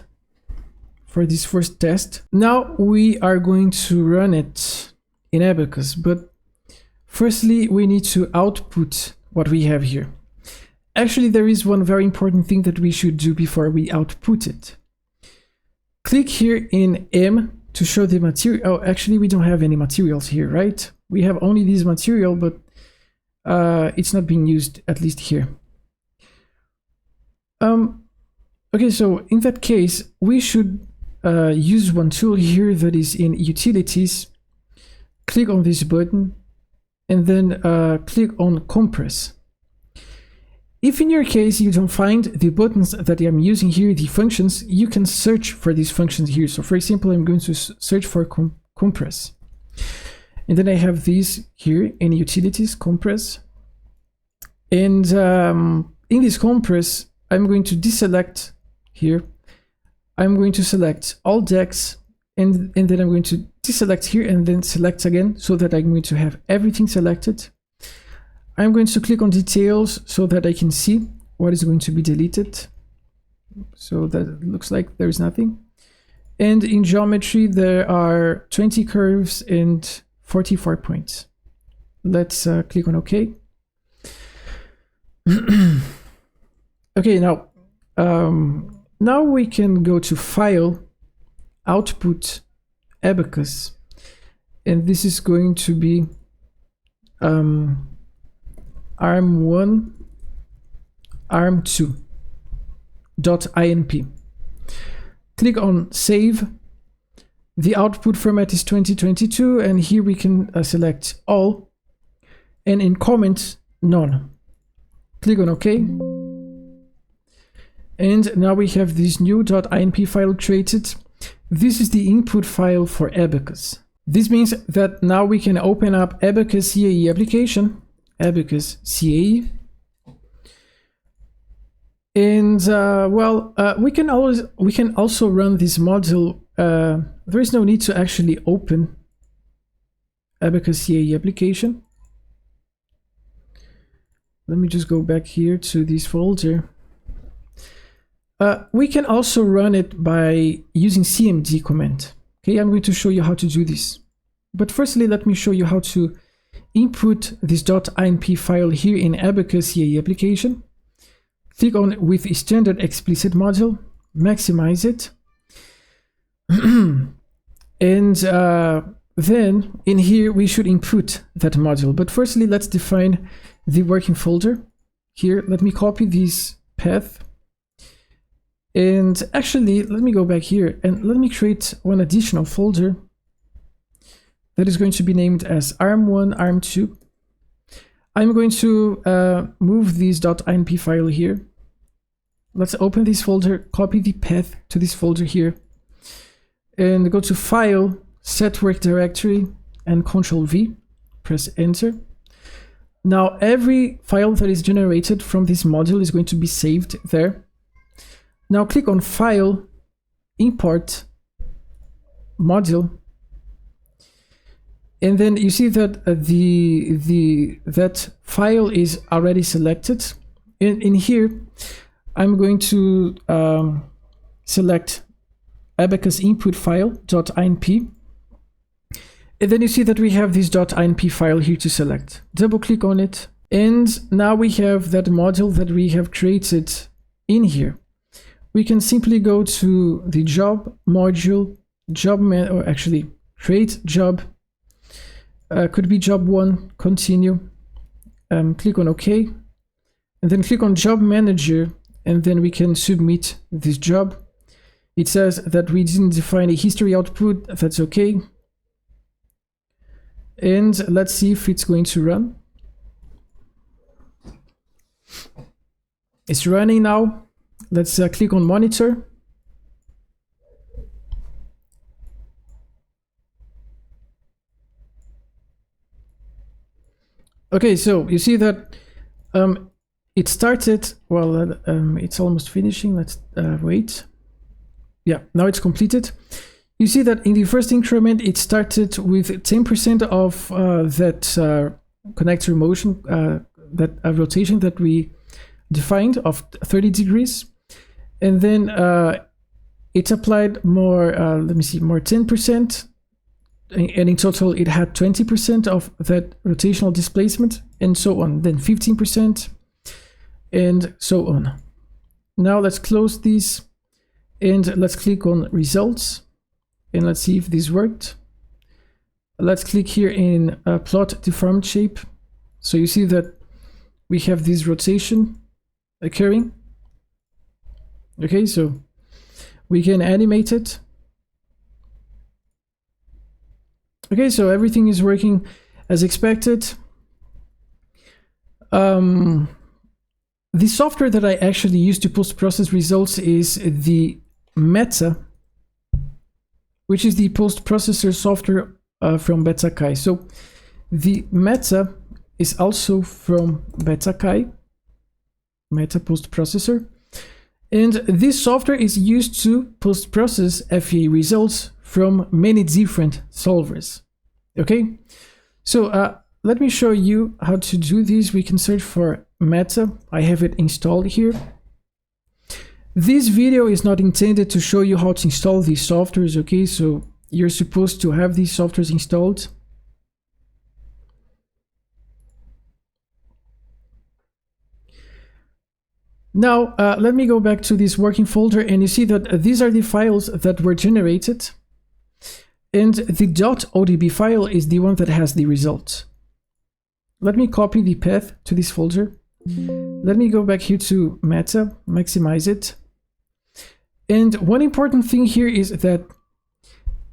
for this first test. Now we are going to run it in Abaqus, but firstly we need to output what we have here. actually there is one very important thing that we should do before we output it. Click here in M to show the material. Oh, actually we don't have any materials here, right? We have only this material, but it's not being used, at least here. Okay, so in that case, we should use one tool here that is in Utilities. Click on this button and then click on Compress. If in your case you don't find the buttons that I'm using here, the functions, you can search for these functions here. So for example, I'm going to search for Compress. And then I have these here in Utilities, Compress. And in this Compress, I'm going to deselect here. I'm going to select all decks, and then I'm going to deselect here and then select again, so that I'm going to have everything selected. I'm going to click on Details so that I can see what is going to be deleted. So that it looks like there is nothing. And in Geometry, there are 20 curves and 44 points. Let's click on OK. Okay, now we can go to File, Output, Abaqus, and this is going to be ARM1, ARM2 .inp. Click on Save. The output format is 2022, and here we can select All, and in Comment, None. Click on OK. And now we have this new .inp file created. This is the input file for Abaqus. This means that now we can open up Abaqus CAE application, Abaqus CAE. And we can also run this module. There is no need to actually open Abaqus CAE application. Let me just go back here to this folder. We can also run it by using cmd command. Okay, I'm going to show you how to do this. But firstly, let me show you how to input this .inp file here in Abaqus CAE application. Click on with standard explicit module, maximize it. And then in here, we should input that module. But firstly, let's define the working folder. Here, let me copy this path. And actually, let me go back here and let me create one additional folder that is going to be named as ARM1, ARM2. I'm going to move this .inp file here. Let's open this folder, copy the path to this folder here, and go to File, Set Work Directory, and Ctrl-V, press Enter. Now, every file that is generated from this module is going to be saved there. Now click on File, Import, Module, and then you see that that file is already selected. In here, I'm going to select Abaqus input file .inp, and then you see that we have this .inp file here to select. Double click on it, and now we have that module that we have created in here. We can simply go to the job module, or actually create job, could be job 1, continue, click on OK, and then click on job manager, and then we can submit this job. It says that we didn't define a history output, that's okay. And let's see if it's going to run. It's running now. Let's click on monitor. Okay, so you see that it started, well, it's almost finishing. Let's wait. Yeah, now it's completed. You see that in the first increment, it started with 10% of that connector motion, that rotation that we defined of 30 degrees. And then it applied more, let me see, more 10%. And in total, it had 20% of that rotational displacement and so on. Then 15%. and so on. Now let's close these and let's click on results and let's see if this worked. Let's click here in plot deformed shape. So you see that we have this rotation occurring. Okay, so we can animate it. Okay, so everything is working as expected. The software that I actually use to post-process results is the Meta, which is the post-processor software from Betakai. So the Meta is also from Betakai, Meta post-processor. And this software is used to post-process FEA results from many different solvers. Okay, so let me show you how to do this. We can search for Meta. I have it installed here. This video is not intended to show you how to install these softwares, okay? So you're supposed to have these softwares installed. Now, let me go back to this working folder, and you see that these are the files that were generated. And the .odb file is the one that has the results. Let me copy the path to this folder. Let me go back here to Meta, maximize it. And one important thing here is that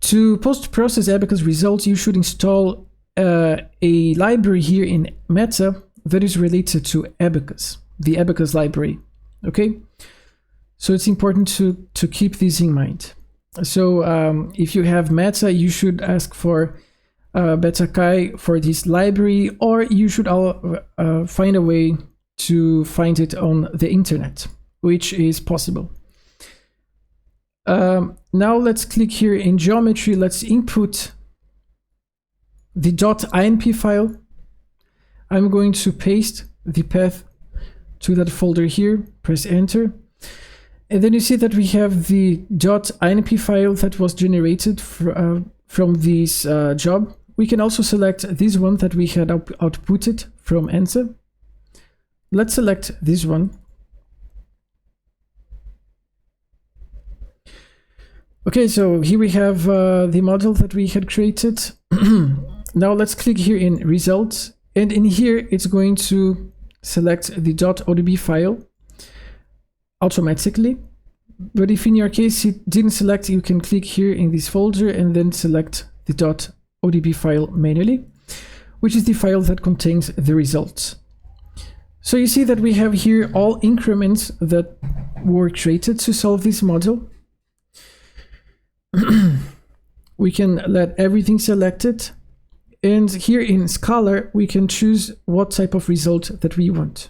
to post-process Abaqus results, you should install a library here in Meta that is related to Abaqus, the Abaqus library. Okay, so it's important to keep this in mind. So if you have Meta, you should ask for Betakai for this library, or you should find a way to find it on the internet, which is possible. Now let's click here in geometry. Let's input the .inp file. I'm going to paste the path to that folder here, press enter. And then you see that we have the .inp file that was generated from this job. We can also select this one that we had outputted from ANSA. Let's select this one. Okay, so here we have the model that we had created. Now let's click here in results, and in here it's going to select the .odb file automatically. But if in your case it didn't select, you can click here in this folder and then select the .odb file manually, which is the file that contains the results. So you see that we have here all increments that were created to solve this model. We can let everything selected, and here in Scholar we can choose what type of result that we want.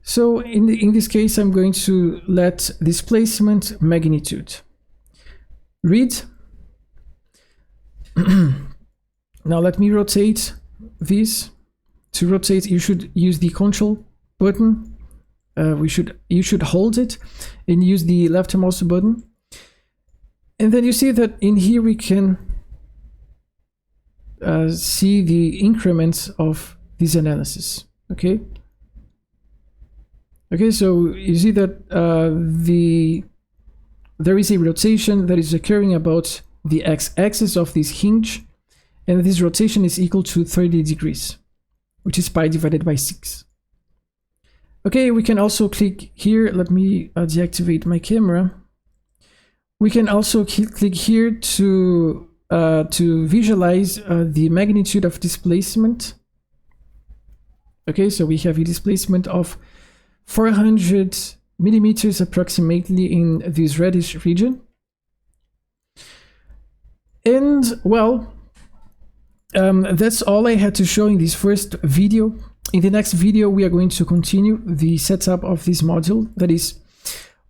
So in this case I'm going to let displacement magnitude read. Now let me rotate this. To rotate, you should use the Control button. You should hold it and use the left mouse button. And then you see that in here we can see the increments of this analysis. Okay. Okay, so you see that there is a rotation that is occurring about the x-axis of this hinge, and this rotation is equal to 30 degrees, which is pi divided by 6. Okay, we can also click here. Let me deactivate my camera. We can also click here to visualize the magnitude of displacement. Okay, so we have a displacement of 400 millimeters approximately in this reddish region. And well, that's all I had to show in this first video. In the next video, we are going to continue the setup of this module. That is,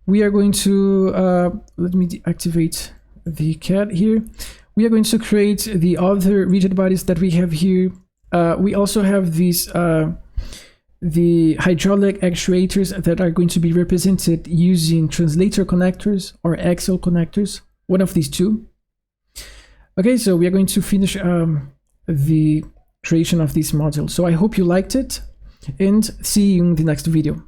we are going to, let me deactivate the CAD here. We are going to create the other rigid bodies that we have here. We also have these, the hydraulic actuators that are going to be represented using translator connectors or axial connectors, one of these two. Okay, so we are going to finish the creation of this module. So I hope you liked it, and see you in the next video.